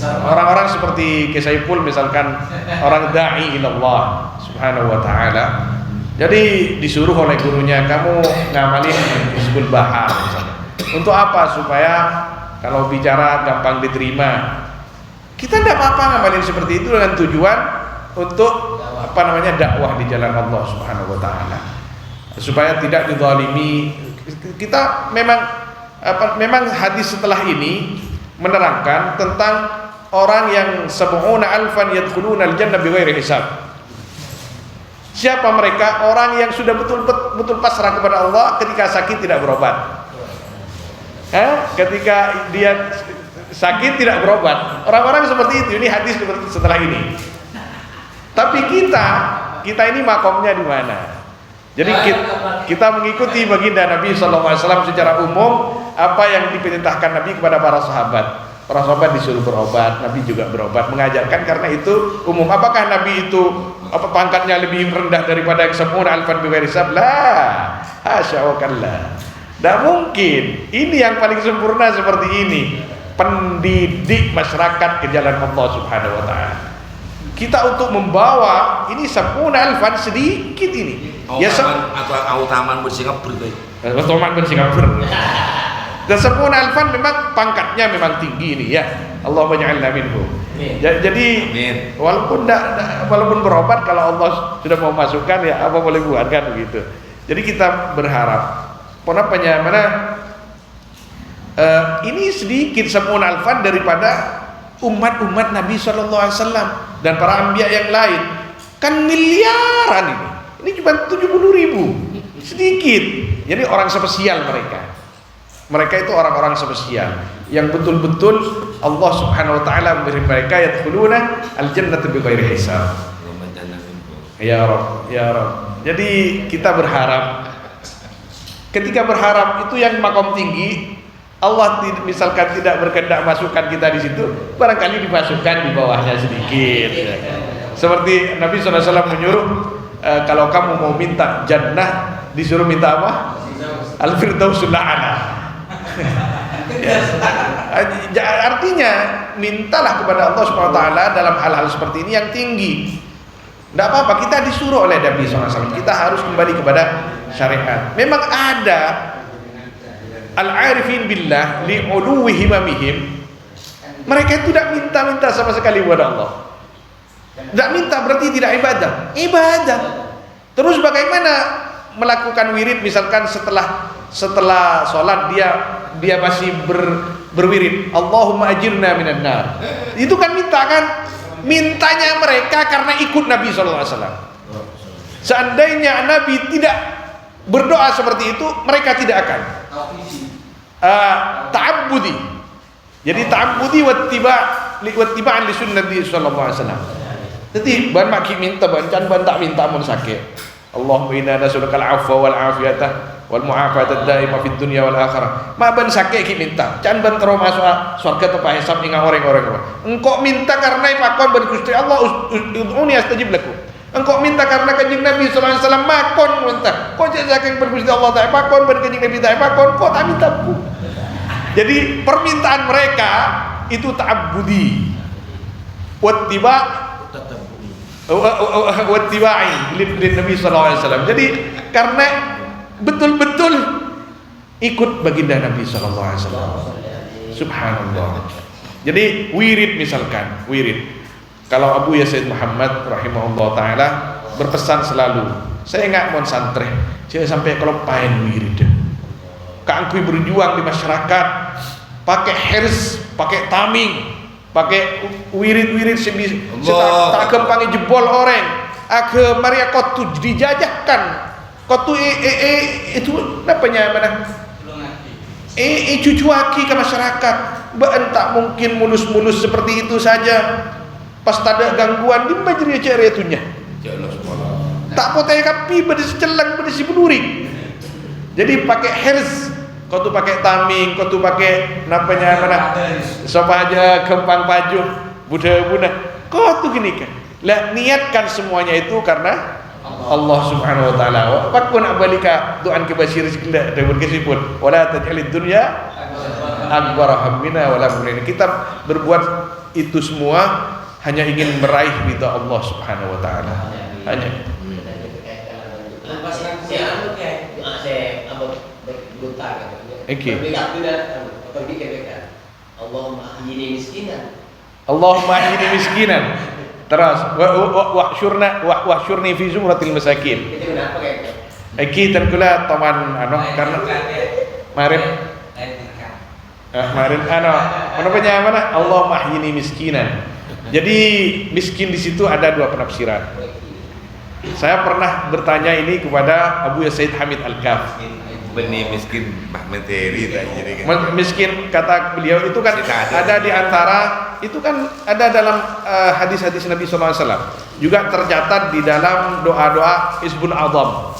orang-orang seperti Kisaiful misalkan orang da'i ilallah subhanahu wa ta'ala, jadi disuruh oleh gurunya kamu ngamalin Hizbul Bahar misalnya. Untuk apa? Supaya kalau bicara gampang diterima. Kita tidak apa-apa ngamalin seperti itu dengan tujuan untuk dakwah di jalan Allah subhanahu wa ta'ala, supaya tidak dizalimi. Kita memang hadis setelah ini menerangkan tentang orang yang sab'una alfan yadkhuluna al-jannah bighairi hisab. Siapa mereka? Orang yang sudah betul pasrah kepada Allah ketika sakit tidak berobat. Ketika dia sakit tidak berobat. Orang-orang seperti itu. Ini hadis setelah ini. Tapi kita ini makomnya di mana? Jadi kita mengikuti baginda Nabi SAW secara umum, apa yang diperintahkan Nabi kepada para sahabat. Para sahabat disuruh berobat, Nabi juga berobat, mengajarkan karena itu umum. Apakah Nabi itu pangkatnya lebih rendah daripada yang sempurna alfan bighairi hisab? La, hasya wa kalla. Tidak mungkin. Ini yang paling sempurna seperti ini. Pendidik masyarakat ke jalan Allah Subhanahu wa ta'ala. Kita untuk membawa ini sempurna alfan sedikit ini. Atau taman bersingapur. Taman bersingapur. Dan sempurna alfan memang pangkatnya memang tinggi ini ya. Allahumma ja'alna minhu. Jadi walaupun berobat, kalau Allah sudah mau masukkan ya apa boleh buat kan begitu. Jadi kita berharap ini sedikit sempurna alfan daripada umat-umat Nabi SAW dan para anbiya yang lain. Kan miliaran ini. Ini cuma 70.000. Sedikit. Jadi orang spesial mereka. Mereka itu orang-orang spesial yang betul-betul Allah Subhanahu wa taala memberi mereka yadkhuluna al-jannata bighairi hisab. Ya Rabb, ya Rabb. Jadi kita berharap, ketika berharap itu yang makom tinggi, Allah misalkan tidak berkehendak masukkan kita di situ, barangkali dimasukkan di bawahnya sedikit. Seperti Nabi SAW menyuruh, kalau kamu mau minta jannah, disuruh minta apa? Al-Firdausul A'la. Artinya mintalah kepada Allah Subhanahu wa taala dalam hal-hal seperti ini yang tinggi. Tidak apa-apa, kita disuruh oleh Nabi SAW, kita harus kembali kepada syariat. Memang ada al-arifin billah li'uluwi himamihim, mereka itu tidak minta-minta sama sekali kepada Allah. Tidak minta berarti tidak ibadah. Terus bagaimana melakukan wirid misalkan setelah sholat dia masih berwirid Allahumma ajirna minan nar. Itu kan mintanya mereka karena ikut Nabi SAW. Seandainya Nabi tidak berdoa seperti itu mereka tidak akan ta'abbudi. Jadi ta'abbudi wattiba'an li sunnati sallallahu alaihi wasallam. Jadi ban maki minta ban can ban tak minta mun sakit. Allahumma inna nas'aluka al-'afwa wal 'afiyata wal mu'afata daimah fid dunya wal akhirah. Ma ban sakit ki minta, can ban tero masuk surga tepa hisab ingat orang-orang. Engkau minta karena pakon ban Gusti Allah ud'uni astajib lakum. Engkau minta karena kanjeng Nabi sallallahu alaihi wasallam makon minta. Kau cek saking ban Gusti Allah tak pakon ban kanjeng Nabi tak pakon, kau tak minta ku. Jadi permintaan mereka itu ta'abbudi. Wattiba'i lin Nabi sallallahu alaihi wasallam. Jadi karena betul-betul ikut baginda Nabi sallallahu alaihi wasallam. Subhanallah. Jadi wirid misalkan, wirid. Kalau Abu Yazid Muhammad rahimahullah taala berpesan selalu, saya enggak mau santre, saya sampai kalau pain wirid. Kangkui berjuang di masyarakat, pakai hirs, pakai taming, pakai wirid-wirid tak kempangi jebol orang, ke Maria Kotu dijajahkan, Kotu itu namanya mana? Cucuaki ke masyarakat, tak mungkin mulus-mulus seperti itu saja. Pas ada gangguan di majri ceretunya. Tak potai kapi berdisi celang berdisi penuring. Jadi pakai hirs, kau tu pakai taming, kau tu pakai namanya mana? Siapa aja kempang baju, budak-budak. Kau tu gini kan? Lah niatkan semuanya itu karena Allah Subhanahu wa taala. Pakun abalika doan ke basir sekila dan berkesipun. Wala taj'alid dunya akbar hammina wala mulin. Kita berbuat itu semua hanya ingin meraih ridha Allah Subhanahu wa taala. Hanya Allahumma ahyini miskinan. Terus wahsyurni fi zumratil masakin. Kita kula taman karena marin mana Allahumma ahyini miskinan. Jadi miskin di situ ada dua penafsiran. Saya pernah bertanya ini kepada Abu Yazid Hamid Al-Kaf. Benih miskin materi jadi kan. Miskin kata beliau itu kan ada di antara itu kan ada dalam hadis-hadis Nabi sallallahu alaihi wasallam. Juga tercatat di dalam doa-doa Hizbul A'zam.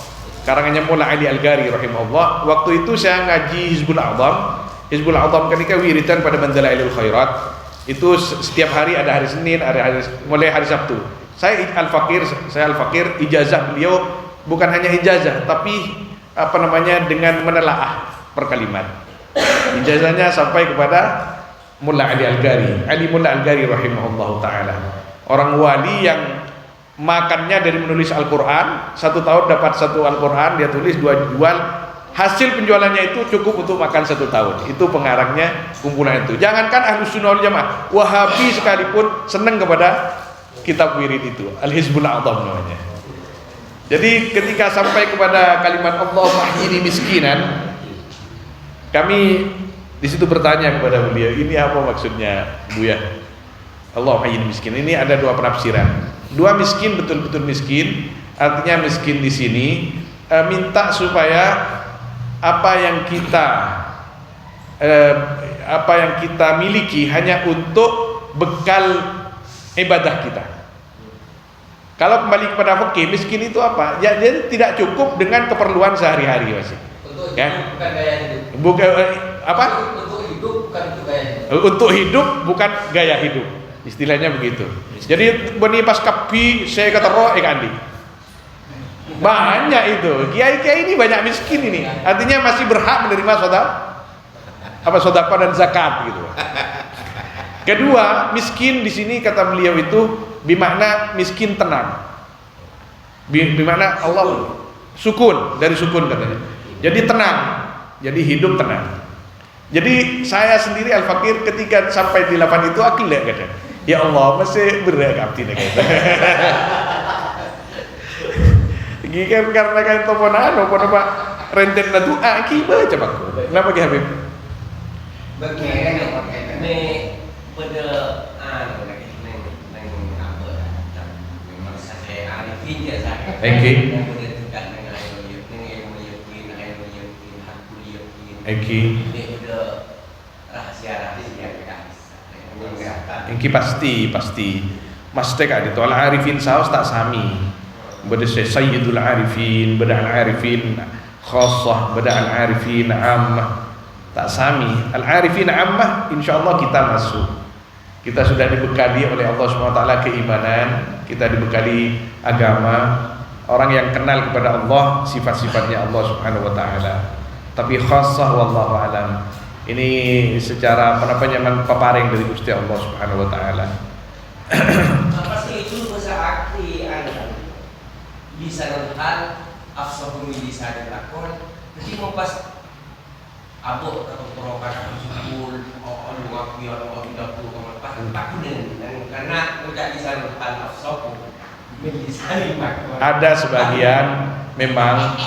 Karangannya Mullah Ali Al-Ghari rahimahullah. Waktu itu saya ngaji Hizbul A'zam. Hizbul A'zam ketika wiridan pada Mandalailul Khairat. Itu setiap hari ada hari Senin, mulai hari Sabtu. Saya Al-Faqir ijazah beliau bukan hanya ijazah tapi dengan menelaah per kalimat. Ijazahnya sampai kepada Mullah Ali Al-Ghari, Mullah Al-Ghari rahimahullahu taala. Orang wali yang makannya dari menulis Al-Qur'an, 1 tahun dapat 1 Al-Qur'an, dia tulis 2 jual. Hasil penjualannya itu cukup untuk makan 1 tahun. Itu pengarangnya kumpulan itu. Jangankan Ahlus Sunnah wal Jamaah, Wahabi sekalipun senang kepada kitab wirid itu. Al-Hizbul A'zam namanya. Jadi ketika sampai kepada kalimat Allahumma ahyini miskinan, kami di situ bertanya kepada beliau, ini apa maksudnya Buya? Allahumma ahyini miskin. Ini ada 2 penafsiran. 2 miskin betul-betul miskin, artinya miskin di sini minta supaya apa yang kita miliki hanya untuk bekal ibadah kita. Kalau kembali kepada fikih, miskin itu apa? Ya, jadi tidak cukup dengan keperluan sehari-hari masih. Ya? Bukan gaya hidup. Bukan apa? Untuk hidup bukan untuk gaya hidup. Untuk hidup bukan gaya hidup. Istilahnya begitu. Jadi beni pas kapi saya kata roh andi. Banyak itu. Kiai-kiai ini banyak miskin ini. Artinya masih berhak menerima sedekah dan zakat gitu. Kedua, miskin di sini kata beliau itu bermakna miskin tenang. Bermakna Allah sukun, dari sukun katanya. Jadi tenang. Jadi hidup tenang. Jadi saya sendiri Al-Faqir ketika sampai di lapan itu aku lihat kata, ya Allah masih berat kapti nih kata. Gikan karena kan toponano apa renten na doa ki baca baku. Kenapa ki Habib? Bagaimana ini pada memang saya arifin ya saya. Oke. Iki Ini udah rahasia kan. Iki pasti Mesti kak itu al-arifin saus tak sami. Beda sayyidul arifin, beda al-arifin khassah, beda al-arifin ammah. Tak sami. Al-arifin ammah insyaallah kita masuk. Kita sudah dibekali oleh Allah SWT keimanan, kita dibekali agama. Orang yang kenal kepada Allah, sifat-sifatnya Allah Subhanahu wa taala. Tapi khassah wallahu alam. Ini secara paparing dari Gusti Allah Subhanahu wa taala. Apa sih itu bahasa akti bisa nonton afsahul bisa dilakon. Jadi mau pas abot atau perokan sumpul dua waktu atau 30 pas karena udah bisa nonton afsahul ada sebagian memang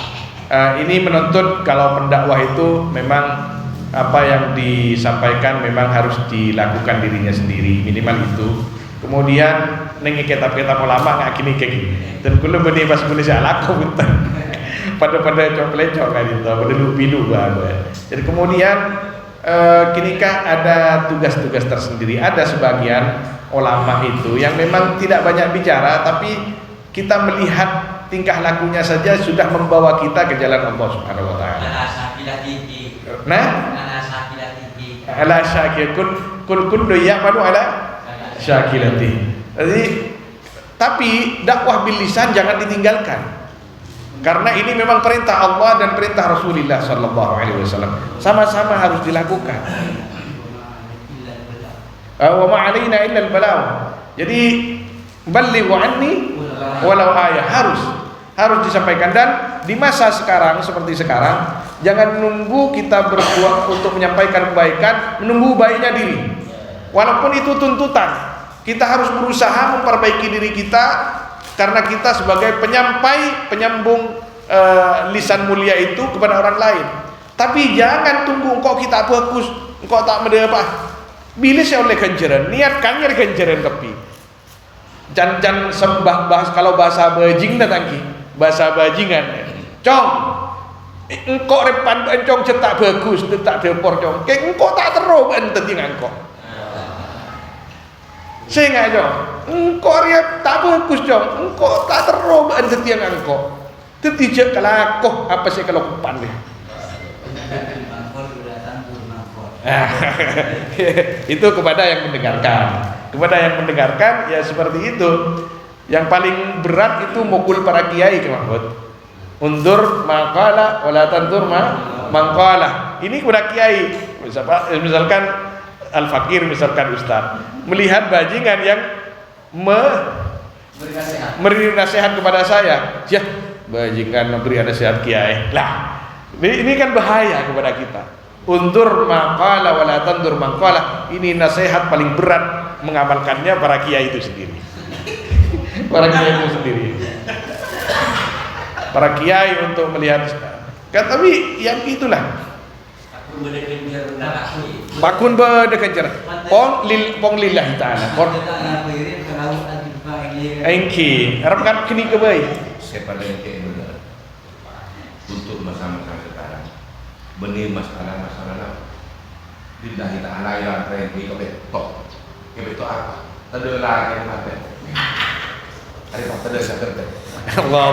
ini menuntut kalau pendakwah itu memang apa yang disampaikan memang harus dilakukan dirinya sendiri minimal itu. Kemudian nengi kitab-kitab ulama nggak kini kayak gini. Dan kulo benih pas kulo saya laku betul. pada coklecok kan itu, pada lupi-lupi baru. Jadi kemudian kini kah ada tugas-tugas tersendiri. Ada sebagian ulama itu yang memang tidak banyak bicara, tapi kita melihat tingkah lakunya saja sudah membawa kita ke jalan Allah Subhanahu wa taala. Nah, ala syakir kun doya manu ala syakilati. Jadi tapi dakwah bil lisan jangan ditinggalkan. Karena ini memang perintah Allah dan perintah Rasulullah sallallahu alaihi wasallam. Sama-sama harus dilakukan. Wa ma 'alaina illa al-balagh. Jadi ballighu anni walau ayah harus disampaikan. Dan di masa sekarang seperti sekarang jangan menunggu kita berbuat untuk menyampaikan kebaikan, menunggu baiknya diri. Walaupun itu tuntutan, kita harus berusaha memperbaiki diri kita karena kita sebagai penyambung lisan mulia itu kepada orang lain. Tapi jangan tunggu engkau kita bagus, engkau tak mendapat. Bila saya oleh ganjaran, niatkannya ganjaran kepi. Jangan sembah bahas kalau bahasa bajing datangki, bahasa bajingan. Cong, engkau repan encong cetak bagus, cetak depor cong. Kayak engkau tak terob ente engkau. Saya nggak cong, engkau riap tak bagus cong, engkau tak terob ente engkau. Tetijak kalakoh apa sih kalau kupan deh. Itu kepada yang mendengarkan ya seperti itu. Yang paling berat itu mukul para kiai ke Mahmud. Undur maqala wala tandur maqala. Ini kepada kiai. Misalkan al-fakir, misalkan ustaz melihat bajingan yang memberi nasihat kepada saya, ya bajingan memberi nasihat kiai. Lah, ini kan bahaya kepada kita. Undur maqala wala tandur maqala. Ini nasihat paling berat mengamalkannya para kiai itu sendiri. Para kiai itu sendiri. Para kiai untuk melihat tapi yang itulah. Bakun berdekencer. Pong lillahi ta'ala. Engki, harapkan kini kebaik. Kepada yang untuk masa-masa sekarang benih masalah billahi ta'ala yang rendi kebetok apa ada lagi yang mati ada apa ada sakit Allah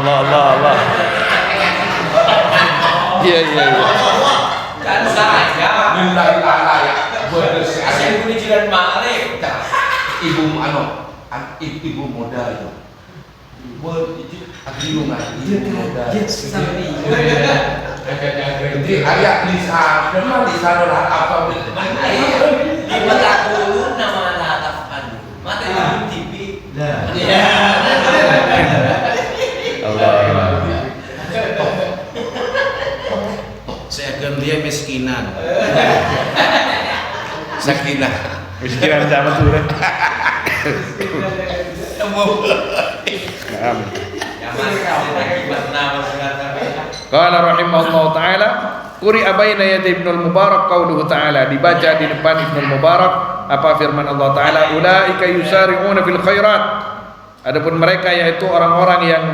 iya kan saya billahi ta'ala ya bersih asal punya jiran malik ibu ibu modal itu jadi ayat lisan adalah apa di mata dulu nama natafkan mata dulu TV Allah saya akan dia miskinan sakinah miskinan sama tuh Qala rahimahullah ta'ala quri'a baina yaday Ibnul Mubarak qauluhu ta'ala, dibaca di depan Ibnul Mubarak apa firman Allah ta'ala, ulaika yusari'una fil khairat. Adapun mereka yaitu orang-orang yang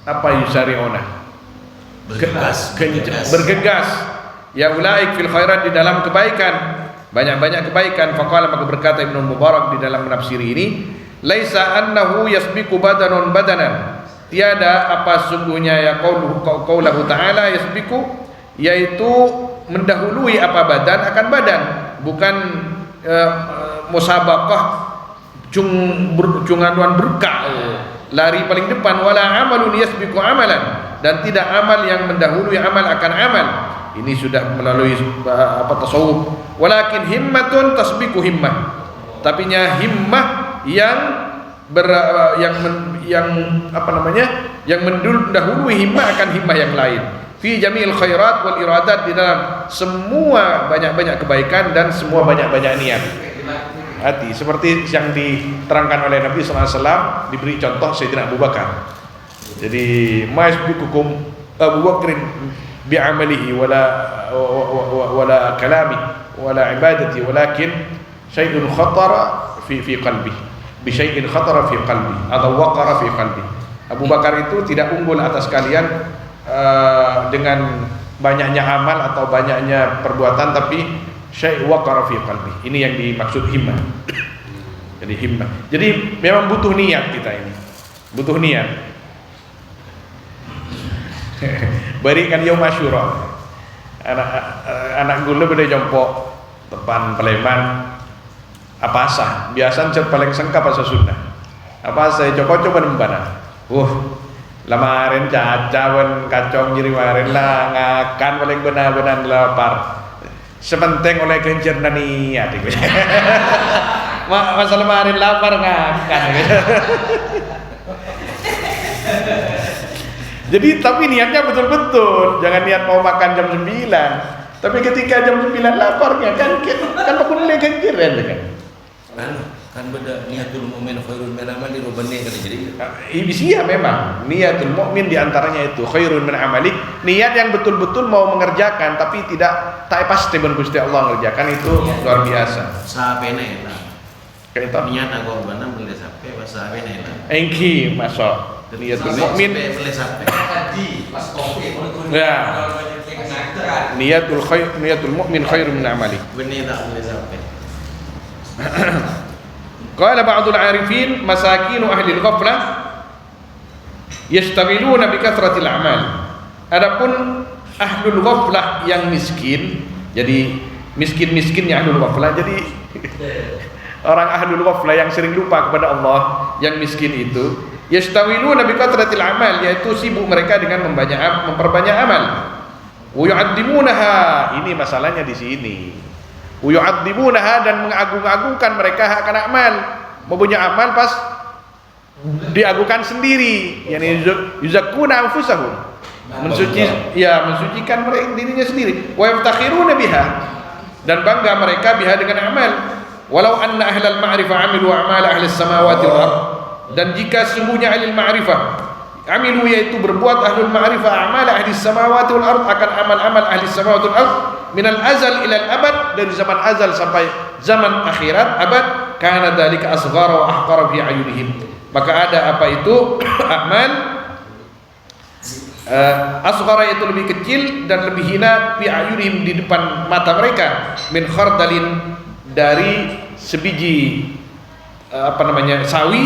apa yusari'una bergegas ya ulaik fil khairat, di dalam kebaikan, banyak-banyak kebaikan. Faqala, maka berkata Ibnu Mubarak di dalam menafsiri ini, laisa annahu yasbiqu badanun badanan, tiada apa sungguhnya ya qaulahu ta'ala yasbiqu, yaitu mendahului apa badan akan badan, bukan musabaqah cunganuan berkah, lari paling depan. Wala amalun yasbiqu amalan, dan tidak amal yang mendahului amal akan amal. Ini sudah melalui tasawuf. Walakin himmatun tasbiqu himmah, tapinya himmah yang mendahului himmah akan himmah yang lain. Fi jami'il khairat wal iradat, di dalam semua banyak-banyak kebaikan dan semua banyak-banyak niat hati, seperti yang diterangkan oleh Nabi sallallahu alaihi wasallam, diberi contoh Sayyidina Abu Bakar. Jadi ma yasbiqukum Abu Bakrin bi amalihi wala kalami wala ibadati, walakin syai'un khatara fi qalbi, bi syai'in khatara fi qalbi atau waqara fi qalbi. Abu Bakar itu tidak unggul atas kalian dengan banyaknya amal atau banyaknya perbuatan, tapi syai' waqara fi qalbi. Ini yang dimaksud himmah. Jadi himmah. Jadi memang butuh niat kita ini. Butuh niat. Berikan yaum Asyura. Anak gula beda jompo depan Paleman apa sah. Biasa paling sengkap asa sunnah. Apa saya coba nembana. Lamarin cacawan kacong jadi marin lah ngakan paling benar-benar lapar. Sepenting oleh kencir nani ya. Masalah marin lapar ngakan. Jadi tapi niatnya betul-betul, jangan niat mau makan jam 9. Tapi ketika jam 9 laparnya kan aku oleh kencir kan beda niatul mukmin khairun min amali rubani kan jadi. Iya memang niatul mukmin diantaranya itu khairun min amali, niat yang betul-betul mau mengerjakan tapi tidak pasti ben Gusti Allah mengerjakan, itu luar biasa. Sabene lah. Kayak itu. Niat aku benar boleh sampai bahasa sabene lah. Engki masuk niatul mukmin boleh sampai. Tadi pas kopi ya. Niatul mukmin khairun min amali. Benar tak boleh sampai. Qala ba'dul 'arifin masakinu ahli al-ghaflah yashtaghiluna bi kathratil a'mal. Adapun ahlul ghaflah yang miskin, jadi miskin-miskinnya ahlul ghaflah, jadi orang ahlul ghaflah yang sering lupa kepada Allah, yang miskin itu yashtaghiluna bi kathratil a'mal, yaitu sibuk mereka dengan memperbanyak amal. Wa yu'addimunaha, ini masalahnya di sini. Uyu'adzimunaha, dan mengagung-agungkan mereka akan amal, mempunyai amal pas diagungkan sendiri, yani yuzakkuna anfusahum, mensucikan mereka dirinya sendiri. Wa yaftakhiruna biha, dan bangga mereka biha dengan amal. Walau anna ahlal ma'rifah amilu a'mal ahli samawati wal ard, dan jika sungguhnya ahli ma'rifah amilu, yaitu berbuat ahlul ma'rifah amal ahli samawati wal ard, akan amal-amal ahli samawati wal ard, minal azal ilal abad, dari zaman azal sampai zaman akhirat abad, kana dzalika asghara wa ahqara fi ayunihim, maka ada apa itu amal asghara, itu lebih kecil dan lebih hina, fi ayunihim, di depan mata mereka, min khardalin, dari sebiji sawi,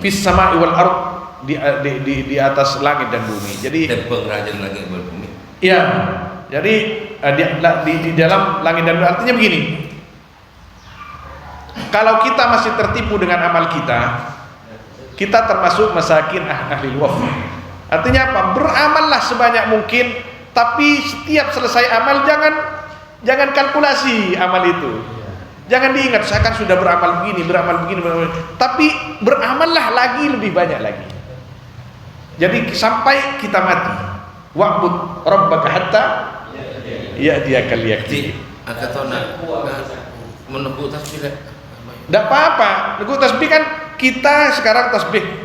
fis sama'i wal ard, di atas langit dan bumi. Jadi pengrajin langit dan bumi. Iya. Jadi di dalam langit dan bumi, artinya begini. Kalau kita masih tertipu dengan amal kita termasuk masakin ahli waqf. Artinya apa? Beramallah sebanyak mungkin, tapi setiap selesai amal jangan kalkulasi amal itu. Jangan diingat saya kan sudah beramal begini, tapi beramallah lagi lebih banyak lagi. Jadi sampai kita mati. Wa'bud rabbaka hatta ya'tiyakal yaqin. Akatona menunggu tasbih. Enggak apa-apa. Menunggu tasbih kan kita sekarang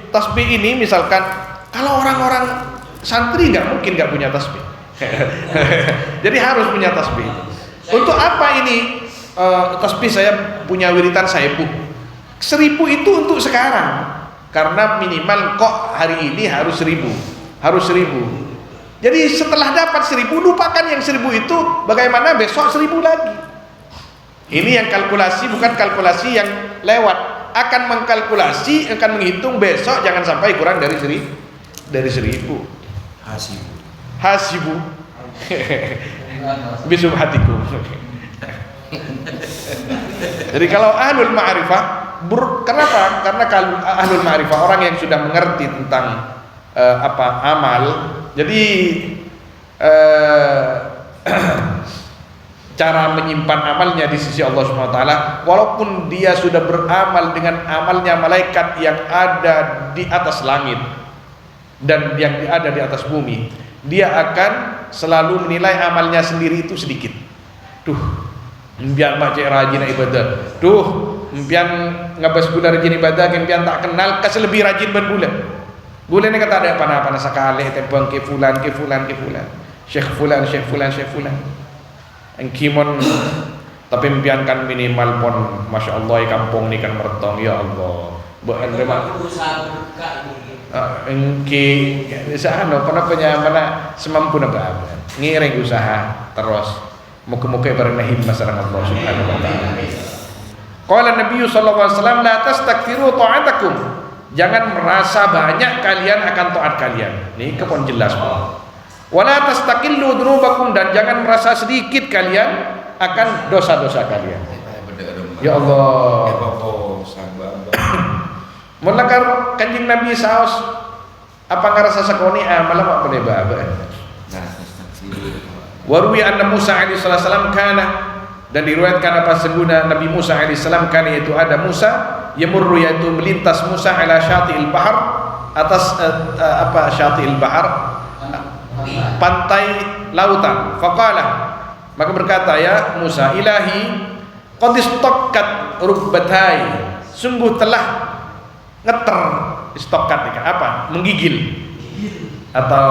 tasbih ini misalkan kalau orang-orang santri mungkin enggak punya tasbih. Jadi harus punya tasbih. Untuk apa ini? Tasbih saya punya wiritan Saepuh 1000 itu untuk sekarang, karena minimal kok hari ini harus 1000. Jadi setelah dapat 1000, lupakan yang 1000 itu, bagaimana besok 1000 lagi. Ini yang kalkulasi, bukan kalkulasi yang lewat. Akan mengkalkulasi, akan menghitung besok jangan sampai kurang dari 1000. Hasibu bisubhatikum. Jadi kalau ahlul ma'rifah, kenapa? Karena kalau ahlul ma'rifah, orang yang sudah mengerti tentang amal, jadi cara menyimpan amalnya di sisi Allah SWT, walaupun dia sudah beramal dengan amalnya malaikat yang ada di atas langit dan yang ada di atas bumi, dia akan selalu menilai amalnya sendiri itu sedikit. Mbian macam rajin ibadah, mbian ngabas gula rajin ibadah, mbian tak kenal kas lebih rajin berbulan. Bulan ni kata ada apa-apa sekali tebang ke fulan, Syekh fulan. Engkimon tapi mbian kan minimal pon, masya Allah kampung ni kan mertong, ya Allah. Bukan memang engki usaha no, penapanya mana semampu naga ngiring usaha terus. Muka-muka barang himma sareng Allah Subhanahu wa taala. Qala Nabi sallallahu alaihi wasallam, la tastaktsiru ta'atakum. Jangan merasa banyak kalian akan taat kalian. Ini kepon jelas, Pak. Wala tastaqillu dzunubakum, dan jangan merasa sedikit kalian akan dosa-dosa kalian. Ya Allah. Mulakar Kanjeng Nabi saos apa ngarasa sakoni amal apa boleh bae. Warwi anna Musa alaihi salam kana, dan diriwayatkan apa seguna Nabi Musa alaihi salam kana, yaitu ada Musa yamurru, yaitu melintas Musa ala syati'il bahar, atas syati'il bahar, pantai lautan. Faqala, maka berkata ya Musa, ilahi qad istaqat rukbatai, sungguh telah ngeter. Istaqat apa? Menggigil atau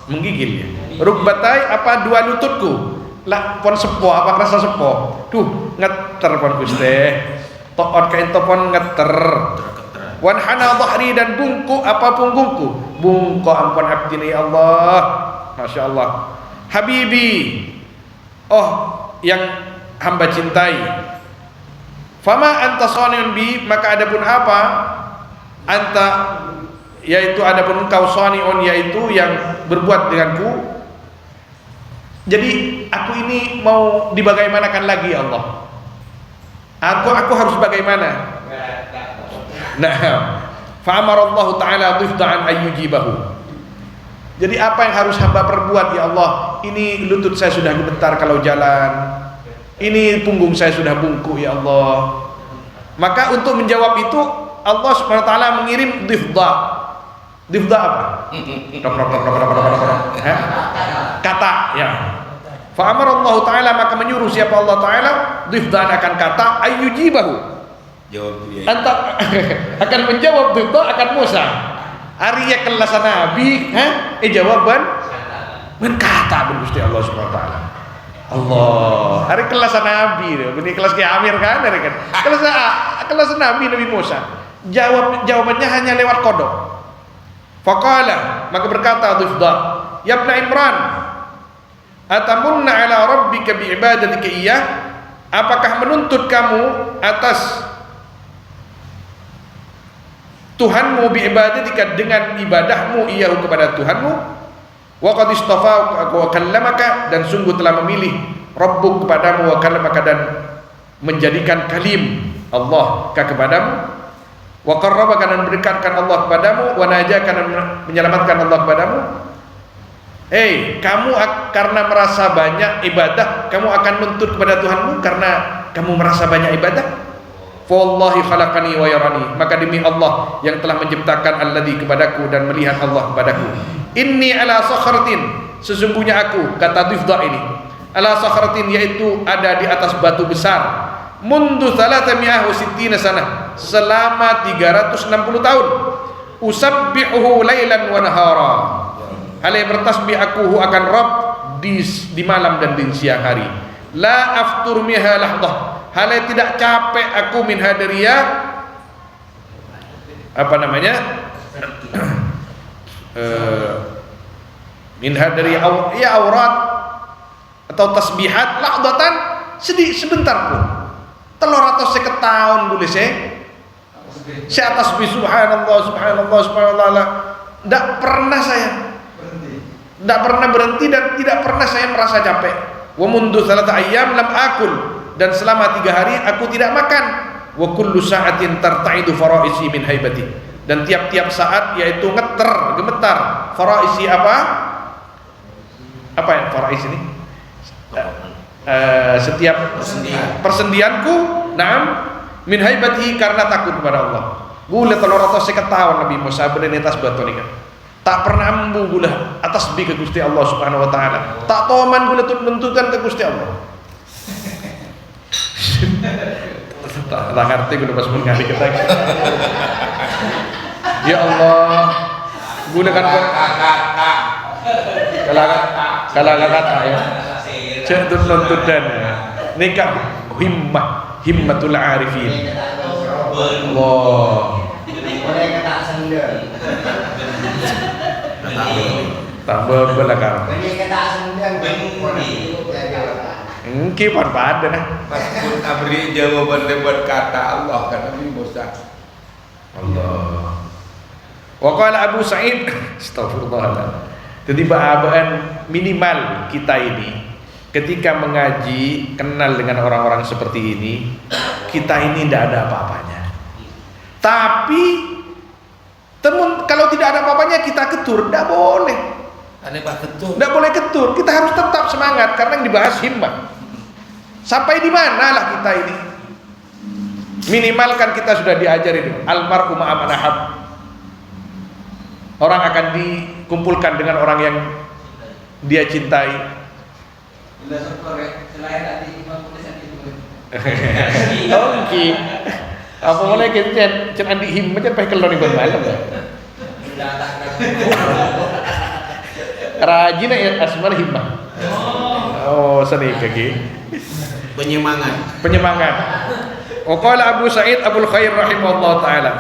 menggigil ya. Rukbatai apa dua lututku, lah pon sepo apa rasa sepo, ngeter pon Gusti, toot kain topon ngeter, wan hana dhahri, dan bungku apa punggungku, bungko ampun abdi ya Allah, masya Allah, habibi, oh yang hamba cintai, fama anta saniun bi, maka adapun apa anta, yaitu adapun engkau saniun, yaitu yang berbuat denganku. Jadi aku ini mau dibagaimanakan lagi ya Allah. Aku harus bagaimana? Nah, fa amara Allah taala dhifda'an ayyujibahu. Jadi apa yang harus hamba perbuat ya Allah? Ini lutut saya sudah gemetar kalau jalan. Ini punggung saya sudah bungkuk ya Allah. Maka untuk menjawab itu Allah Subhanahu wa taala mengirim dhifda'. Dhifda apa? Kata ya. Fa amara Allah taala, maka menyuruh siapa Allah taala, dhifdan akan kata ayyujibahu. Jawab dia. Anta akan menjawab dhifda akan Musa. Arya kelas nabi, jawaban men kata Gusti Allah Subhanahu wa taala. Allah, hari kelas nabi, ini kelas Ki Amir kan, hari kan. Kelas nabi Musa. Jawabannya hanya lewat kodok. Faqala, maka berkata dhifda, ya ibn Imran, atamunna ala rabbika biibadatika iyyah, apakah menuntut kamu atas Tuhanmu biibadatika, dengan ibadahmu iyyahu kepada Tuhanmu, wa qad istafaka wa kallamaka, dan sungguh telah memilih Rabbuk kepadamu, wa kallamaka, dan menjadikan kalim Allah kepadamu, wa qarrabaka, dan mendekatkan Allah kepadamu, wa najaka, dan menyelamatkan Allah kepadamu. Kamu karena merasa banyak ibadah, kamu akan nuntut kepada Tuhanmu karena kamu merasa banyak ibadah. Wallahi khalaqani wa yarani, maka demi Allah yang telah menciptakan alladzi kepadaku dan melihat Allah kepadaku. Inni ala sakhratin, sesungguhnya aku, kata dhifda ini, ala sakhratin, yaitu ada di atas batu besar. Mundu 360 sana, selama 360 tahun. Usabbihuhu lailan wa nahara, halai bertasbih aku akan Rabb di malam dan di siang hari. La aftur miha lahdah, halai tidak capek aku min hadaria, Minha dari aurat atau tasbihat laqdatan sebentar pun. 350 tahun boleh saya tasbih subhanallah subhanallah subhanallah. Tidak pernah saya tidak pernah berhenti dan tidak pernah saya merasa capek. Wa mundu 3 ayyam lam akul, dan selama 3 hari aku tidak makan. Wa kullu sa'atin tarta'idu faraisi min haibati, dan tiap-tiap saat yaitu gemetar faraisi apa yang farais ini? Setiap persendianku, naam, min haibati, karena takut kepada Allah. Gula 350 tahun Nabi Musa berani atas batu ni kan. Tak pernah ambu gula atas bi ke Gusti Allah Subhanahu wa taala. Tak toman gula tuntutan ke Gusti Allah. Tak ngerti gula pas mun ngali kita. Ya Allah. Gula kan kalau kata ya. Cek tuntutan. Nikah himmatul arifin. Allah. Boleh kata sendiri. Tambah belakang. Boleh kata sendiri. Engki pada nah. Pun abri jawaban buat kata Allah kan Nabi Musa. Allah. Wa qala Abu Sa'id, astagfirullah. Jadi bahan minimal kita ini ketika mengaji, kenal dengan orang-orang seperti ini, kita ini tidak ada apa-apanya. Tapi kalau tidak ada apa-apanya kita ketur, tidak boleh. Aneh bah ketur. Tidak boleh ketur, kita harus tetap semangat karena yang dibahas himmah. Sampai di mana lah kita ini? Minimal kan kita sudah diajari almarhum amanahab. Orang akan dikumpulkan dengan orang yang dia cintai. Oke. Apa boleh kita andi him macam pakai kelon ikut malam. Rajin ya asmal himmah. Oh, seni kaki. Penyemangat. Waqala Abu Sa'id Abul Khair rahimahullah taala.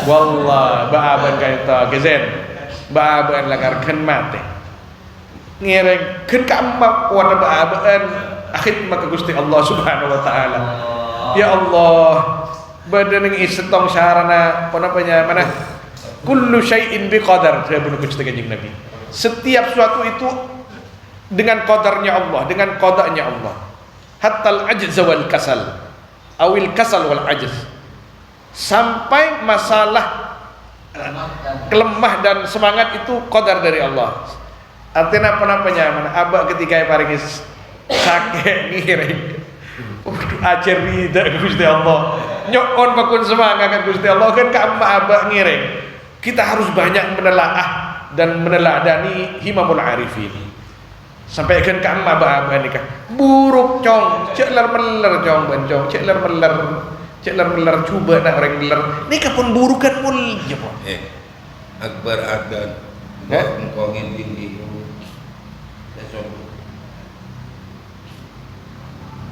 Wallah baaban kaita gezen. Baaban langarkan mate. Ngereng ken kamak warna baaban akhir maka Gusti Allah Subhanahu wa taala. Ya Allah, badan yang isetong sarana penapanya mana? Kullu syai'in biqadar. Saya benar Gusti Kanjeng Nabi. Setiap suatu itu dengan qadarnya Allah, dengan qadanya Allah. Hatta al-ajz wal kasal, awil kasal wal ajz. Sampai masalah kelemah dan semangat itu qadar dari Allah. Artinya apa-apanya mana? Abah ketika paring sakit ngiring. Ajar rida Gusti Allah. Nyokon pakun semangat kan Gusti Allah kan ka abah ngiring. Kita harus banyak menelaah dan meneladani himamul arifin. Sampaikan ke abah nikah. Buruk cong, ceklar meler cong bencong, ceklar meler coba nak orang meler. Nikah pun buruk kan mul je pun. Akbar adan. Engkau ngintip ibu.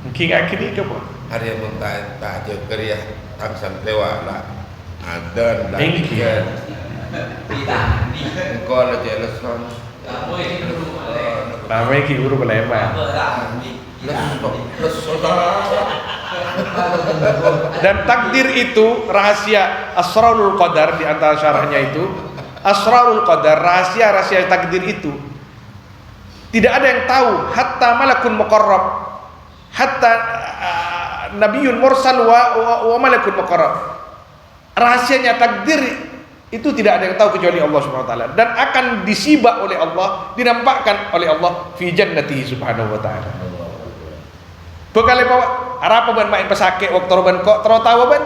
Mungkin akhirnya ke pun. Hari yang mentah tak je kerja tangsam tewa lah. Adan lah. Engkau. Engkau lah jelasan. Ramai ki guru pelema. Dan takdir itu rahasia asrarul qadar, di antara syarahnya itu asrarul qadar, rahasia takdir itu tidak ada yang tahu hatta malakun muqarrab, hatta nabiyyun mursal wa malakun muqarrab. Rahasianya takdir itu tidak ada yang tahu kecuali Allah Subhanahu wa taala, dan akan disibak oleh Allah, dinampakkan oleh Allah fi jannatihi subhanahu wa taala. Bekale bawa arapa ban main pesake waktu roban kok tero tahu ban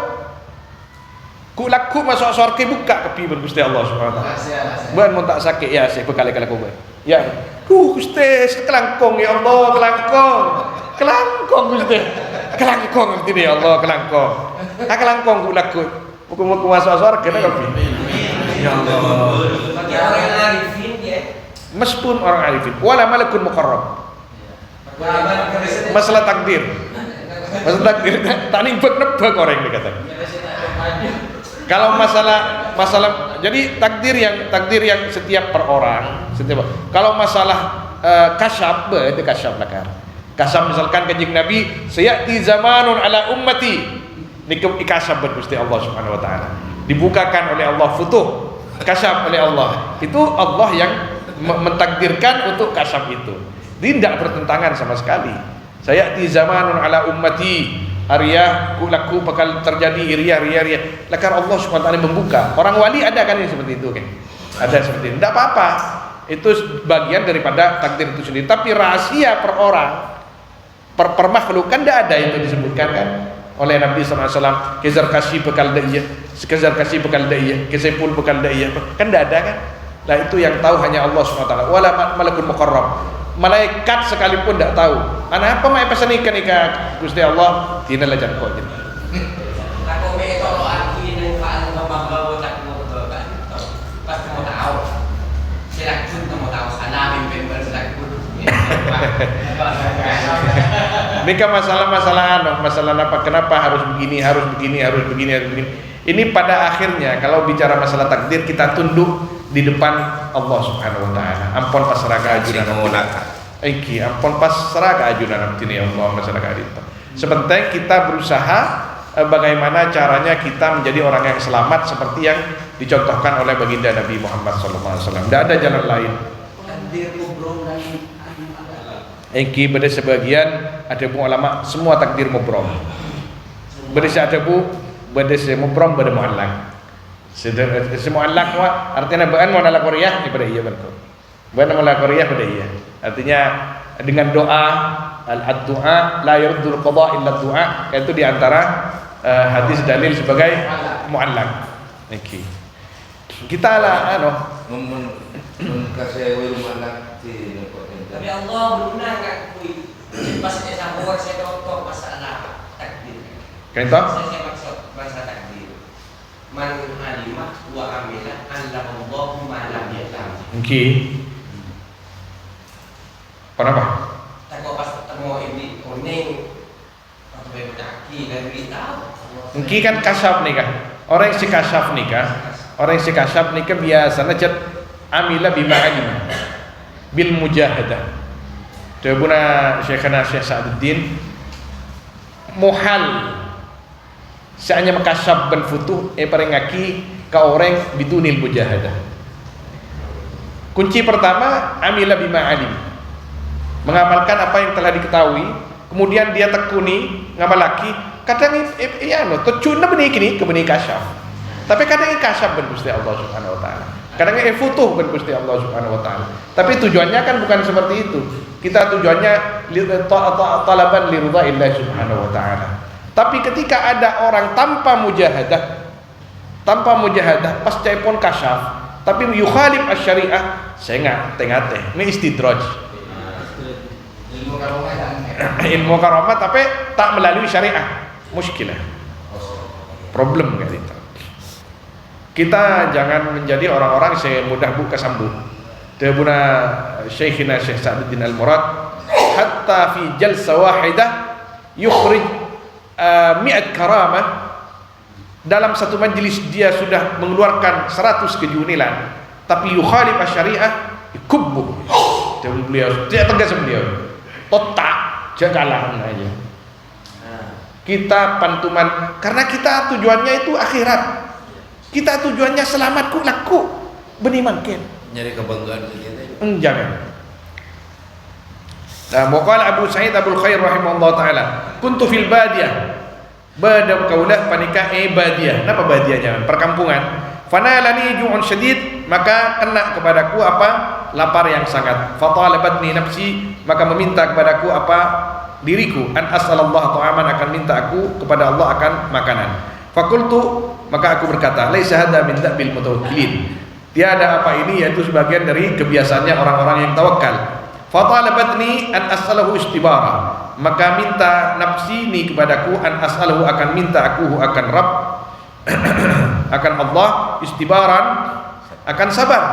ku laku masuk surga buka kepi ban Gusti Allah Subhanahu wa taala. Ban mun tak sakit ya sih bekale kala ban. Ya. Gusti kelangkong ya Allah, kelangkong Gusti. Kelangkong Gusti ya Allah, kelangkong. Kelangkong ku laku. Muka-muka masuk surga nak kepi. Ya Allah. Bagi orang yang arifin ya. Meskipun orang arifin, wala malakun muqarrab. Masalah takdir. Tak nebak orang dikatakan. Kalau masalah masalah. Jadi takdir yang setiap per orang, kalau masalah kasyaf, itu kasyaf lah kan. Kasyaf misalkan kanjeng Nabi, sayati zamanun ala ummati, nikum ikasyaf Gusti Allah Subhanahu wa taala. Dibukakan oleh Allah, futuh, kasyaf oleh Allah. Itu Allah yang mentakdirkan untuk kasyaf itu. Tidak bertentangan sama sekali. Sayati zamanun ala ummati, Arya laku bakal terjadi ria. Lakar Allah Subhanahu wa taala membuka. Orang wali ada kan yang seperti itu kan? Ada seperti itu. Tidak apa-apa. Itu bagian daripada takdir itu sendiri. Tapi rahasia per orang, per makhluk kan tidak ada itu disebutkan kan oleh Nabi SAW. Kezar kasih bekal daya, kezar kasih bekal daya, kezepul bekal daya. Kan tidak ada kan? Nah itu yang tahu hanya Allah Subhanahu wa taala. Wala malakul muqarrab. Malaikat sekalipun tidak tahu. Anak apa mai pesan nikah Gusti Allah tina lajan kok jadi. Aku me tolo aki nang paan babaw tak mo kan. Pas mo tahu. Sila kun mo tahu sana member sila kun. Nikah masalah apa? Kenapa harus begini. Ini pada akhirnya kalau bicara masalah takdir kita tunduk di depan Allah Subhanahu wa taala. Ampun pasrah ka ajunan iki, ampun pasrah ka ajunan abdini Allah masyarakat itu. Sepenting kita berusaha bagaimana caranya kita menjadi orang yang selamat seperti yang dicontohkan oleh baginda Nabi Muhammad SAW. Tidak ada jalan lain. Iki pada sebagian ada ulama semua takdir mubrom. Pada ada mubrom pada muallak. Semua muallak artinya baan mau nala Korea pada iya betul. Baan mau nala Korea pada iya. Artinya dengan doa al-du'a la yurdul qada illa du'a, itu di antara hadis dalil sebagai muallak. Iki. Kita lah kasih muallak di tapi Allah berguna kan kui pas saya sambung saya contoh masalah takdir. Contoh? Saya maksud masalah takdir. Man alimah wa amilah allamallahu ma lam ya'lam. Kenapa? Takut pas ketemu ini kuning atau berkaki dan tahu. Mungkin kan kasyaf nikah. Orang yang si kasyaf nikah biasanya cat amila bima alim bil mujahadah. Tebuna Syekhana Syekh Sa'duddin muhal seanya makasyaf ban futuh parengaki ka orang bidunil mujahadah. Kunci pertama amila bima alim, mengamalkan apa yang telah diketahui, kemudian dia tekuni ngamalaki. Kadang tecuna benih kini ke benih kasyaf, tapi kadang kasyaf ben Gusti Allah Subhanahu wa taala, kadang futuh ben Gusti Allah Subhanahu wa taala. Tapi tujuannya kan bukan seperti itu. Kita tujuannya talaban li ridhaillah Subhanahu wa taala. Tapi ketika ada orang tanpa mujahadah pas pun kasyaf, tapi yukhalif asy-syariah, saya ngate-ngate, ini istidraj. Ilmu karamah tapi tak melalui syariah, muskilah, problem kan itu. Kita jangan menjadi orang-orang yang mudah buka sambut. Debuna Syekhina Syekh Sa'duddin Al-Murad hatta fi jalsa wahidah yukhrij 100 karamah. Dalam satu majlis dia sudah mengeluarkan 100 kejuunilan, tapi yukhalif syariah ikubbu. Beliau dia tegas beliau. Totak jagalan aja. Kita pantuman karena kita tujuannya itu akhirat. Kita tujuannya selamatku laku benih mangkin. Nyari kebanggaan kita. Jangan. Nah, waqala Abu Sa'id Abul Khair rahimahullah taala, kuntu fil badiyah. Bada kaulah panika badiyah. Napa badiyahnya? Perkampungan. Fanalani ju'un syadid, maka kena kepadaku apa? Lapar yang sangat. Fatalabatni nafsi, maka meminta kepadaku apa? Diriku. An as'alallah ta'aman, akan minta aku kepada Allah akan makanan. Fakultu, maka aku berkata, laisa hadza min da'bil mutawakkilin. Tiada apa ini, yaitu sebagian dari kebiasaannya orang-orang yang tawakal. Fatalabatni an as'alahu istibara, maka minta nafsi ini kepadaku, an as'alahu akan minta aku akan Rabb akan Allah istibaran, akan sabar.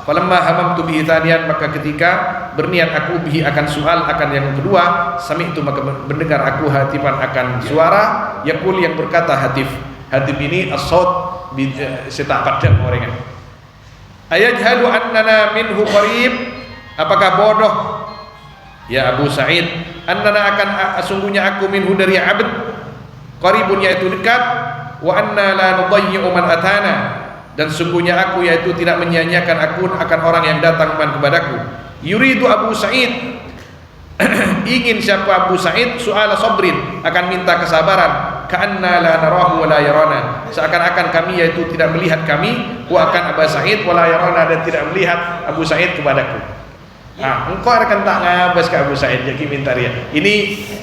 Falamma hamamtu bihi thaniyan, maka ketika berniat aku bihi akan soal akan yang kedua, sami'tu maka mendengar aku hatifan akan suara, yaqul yang berkata hatif. Hatif ini as-saut setakat dak orang. Ayajhalu annana minhu qarib, apakah bodoh ya Abu Sa'id, annana akan sungguhnya aku minhu dari abd, qaribun yaitu dekat, wa anna la nudayyi'u man atana, dan sungguhnya aku yaitu tidak menyia-nyiakan aku akan orang yang datang kepadaku. Yuridu Abu Sa'id ingin siapa Abu Sa'id su'ala sabrin, akan minta kesabaran, ka'anna la narahu wa la yarana, seakan-akan kami yaitu tidak melihat kami, wa akan Abu Sa'id wa la yarana, dan tidak melihat Abu Sa'id kepadaku. Engkau akan tak ngabas ke Abu Sa'id, jadi minta dia. Ini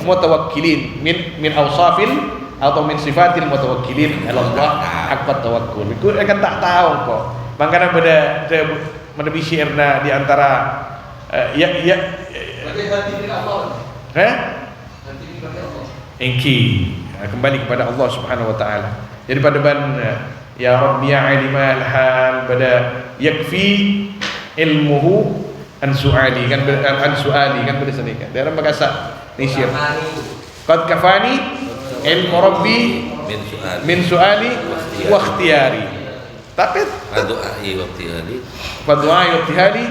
mutawakkilin min awsafil atau min sifatil mutawakkilin ala Allah akbar tawakkul. Iku akan tak tahu kok. Makanya pada syairna di antara Engki kembali kepada Allah Subhanahu wa taala. Jadi pada ban ya Rabbi ya alimal hal, pada yakfi ilmuhu an su'ali kan pada sini kan. Dalam bahasa Nisir. Qad kafani ilmu Rabbi min su'ali wa ikhtiyari. Tapi fadu'ai wa iktihali.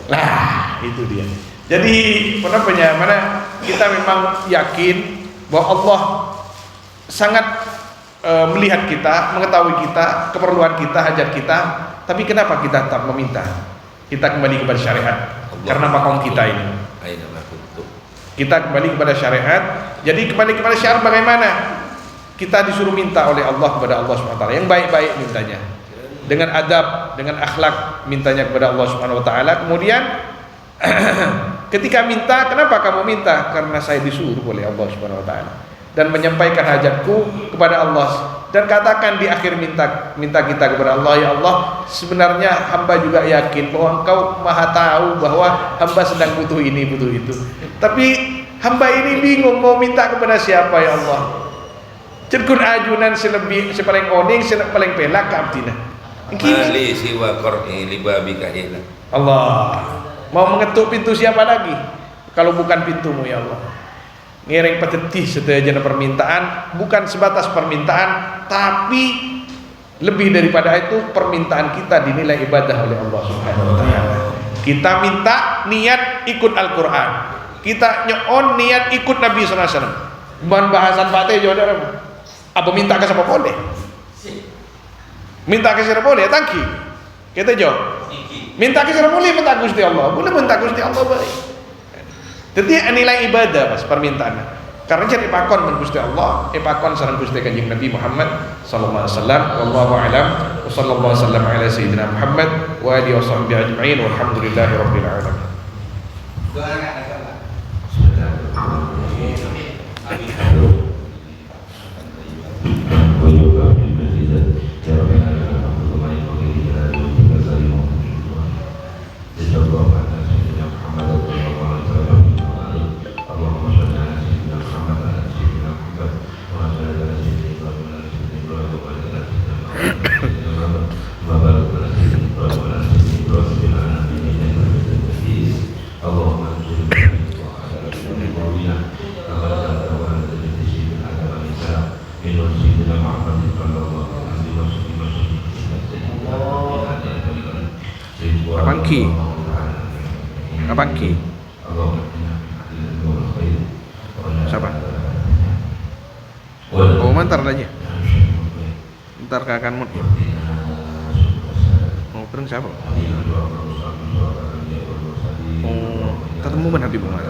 Lah, itu dia. Jadi mana kita memang yakin bahwa Allah sangat melihat kita, mengetahui kita, keperluan kita, hajat kita. Tapi kenapa kita tak meminta? Kita kembali kepada syariat. Karena makom kita ini. Kita kembali kepada syariat. Jadi kembali kepada syariat bagaimana? Kita disuruh minta oleh Allah kepada Allah SWT. Yang baik-baik mintanya. Dengan adab, dengan akhlak mintanya kepada Allah Subhanahu wa taala. Kemudian ketika minta, kenapa kamu minta? Karena saya disuruh oleh Allah Subhanahu wa taala, dan menyampaikan hajatku kepada Allah. Dan katakan di akhir minta kita kepada Allah, ya Allah, sebenarnya hamba juga yakin bahwa Engkau Maha tahu bahwa hamba sedang butuh ini, butuh itu. Tapi hamba ini bingung mau minta kepada siapa, ya Allah. Cerkun ajunan sepaling oning, paling pelak ke abdina. Mali siwa qur'i libabika ila. Allah mau mengetuk pintu siapa lagi kalau bukan pintumu, ya Allah. Ngereng petetih sedaya permintaan, bukan sebatas permintaan, tapi lebih daripada itu permintaan kita dinilai ibadah oleh Allah Subhanahu wa taala. Kita minta niat ikut Al-Qur'an, kita nyon niat ikut Nabi sallallahu alaihi wasallam. Ban bahasan Fatih jodoh apa minta ke siapa boleh? Minta ke siapa boleh? Tangki. Kita jawab. Minta ke siapa boleh? Minta Gusti Allah. Boleh minta Gusti Allah baik. Jadi nilai ibadah pas permintaan. Karena jadi pakon men Gusti Allah, pakon sareng Gusti Kanjeng Nabi Muhammad sallallahu alaihi wasallam. Wallahu a'lam. Wa sallallahu wasallam ala sayyidina Muhammad wa alihi washabbihi ajma'in. Walhamdulillahirabbil alamin. Abang Ki. Siapa? Oh, mantar aja. Ntar kakanmu. Oh, terus siapa? Oh, ketemu kan Habib Umar.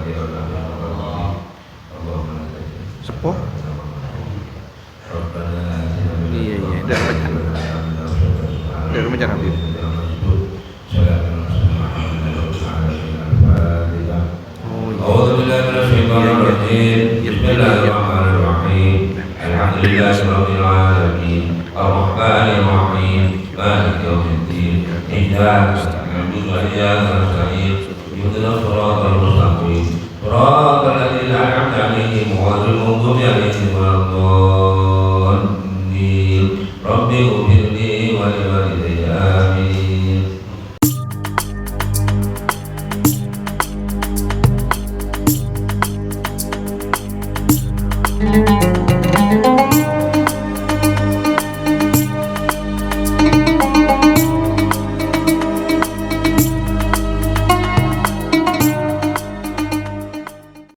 Sepuh? Iya, dari Macan Habib. أعوذ بالله من الشيطان الرجيم بسم الله الرحمن الرحيم الحمد لله رب العالمين الرحمن الرحيم مالك يوم الدين إياك نعبد وإياك نستعين اهدنا الصراط المستقيم صراط الذين أنعمت عليهم غير المغضوب عليهم ولا الضالين رب اغفر لي ولوالدي آمين. Thank you.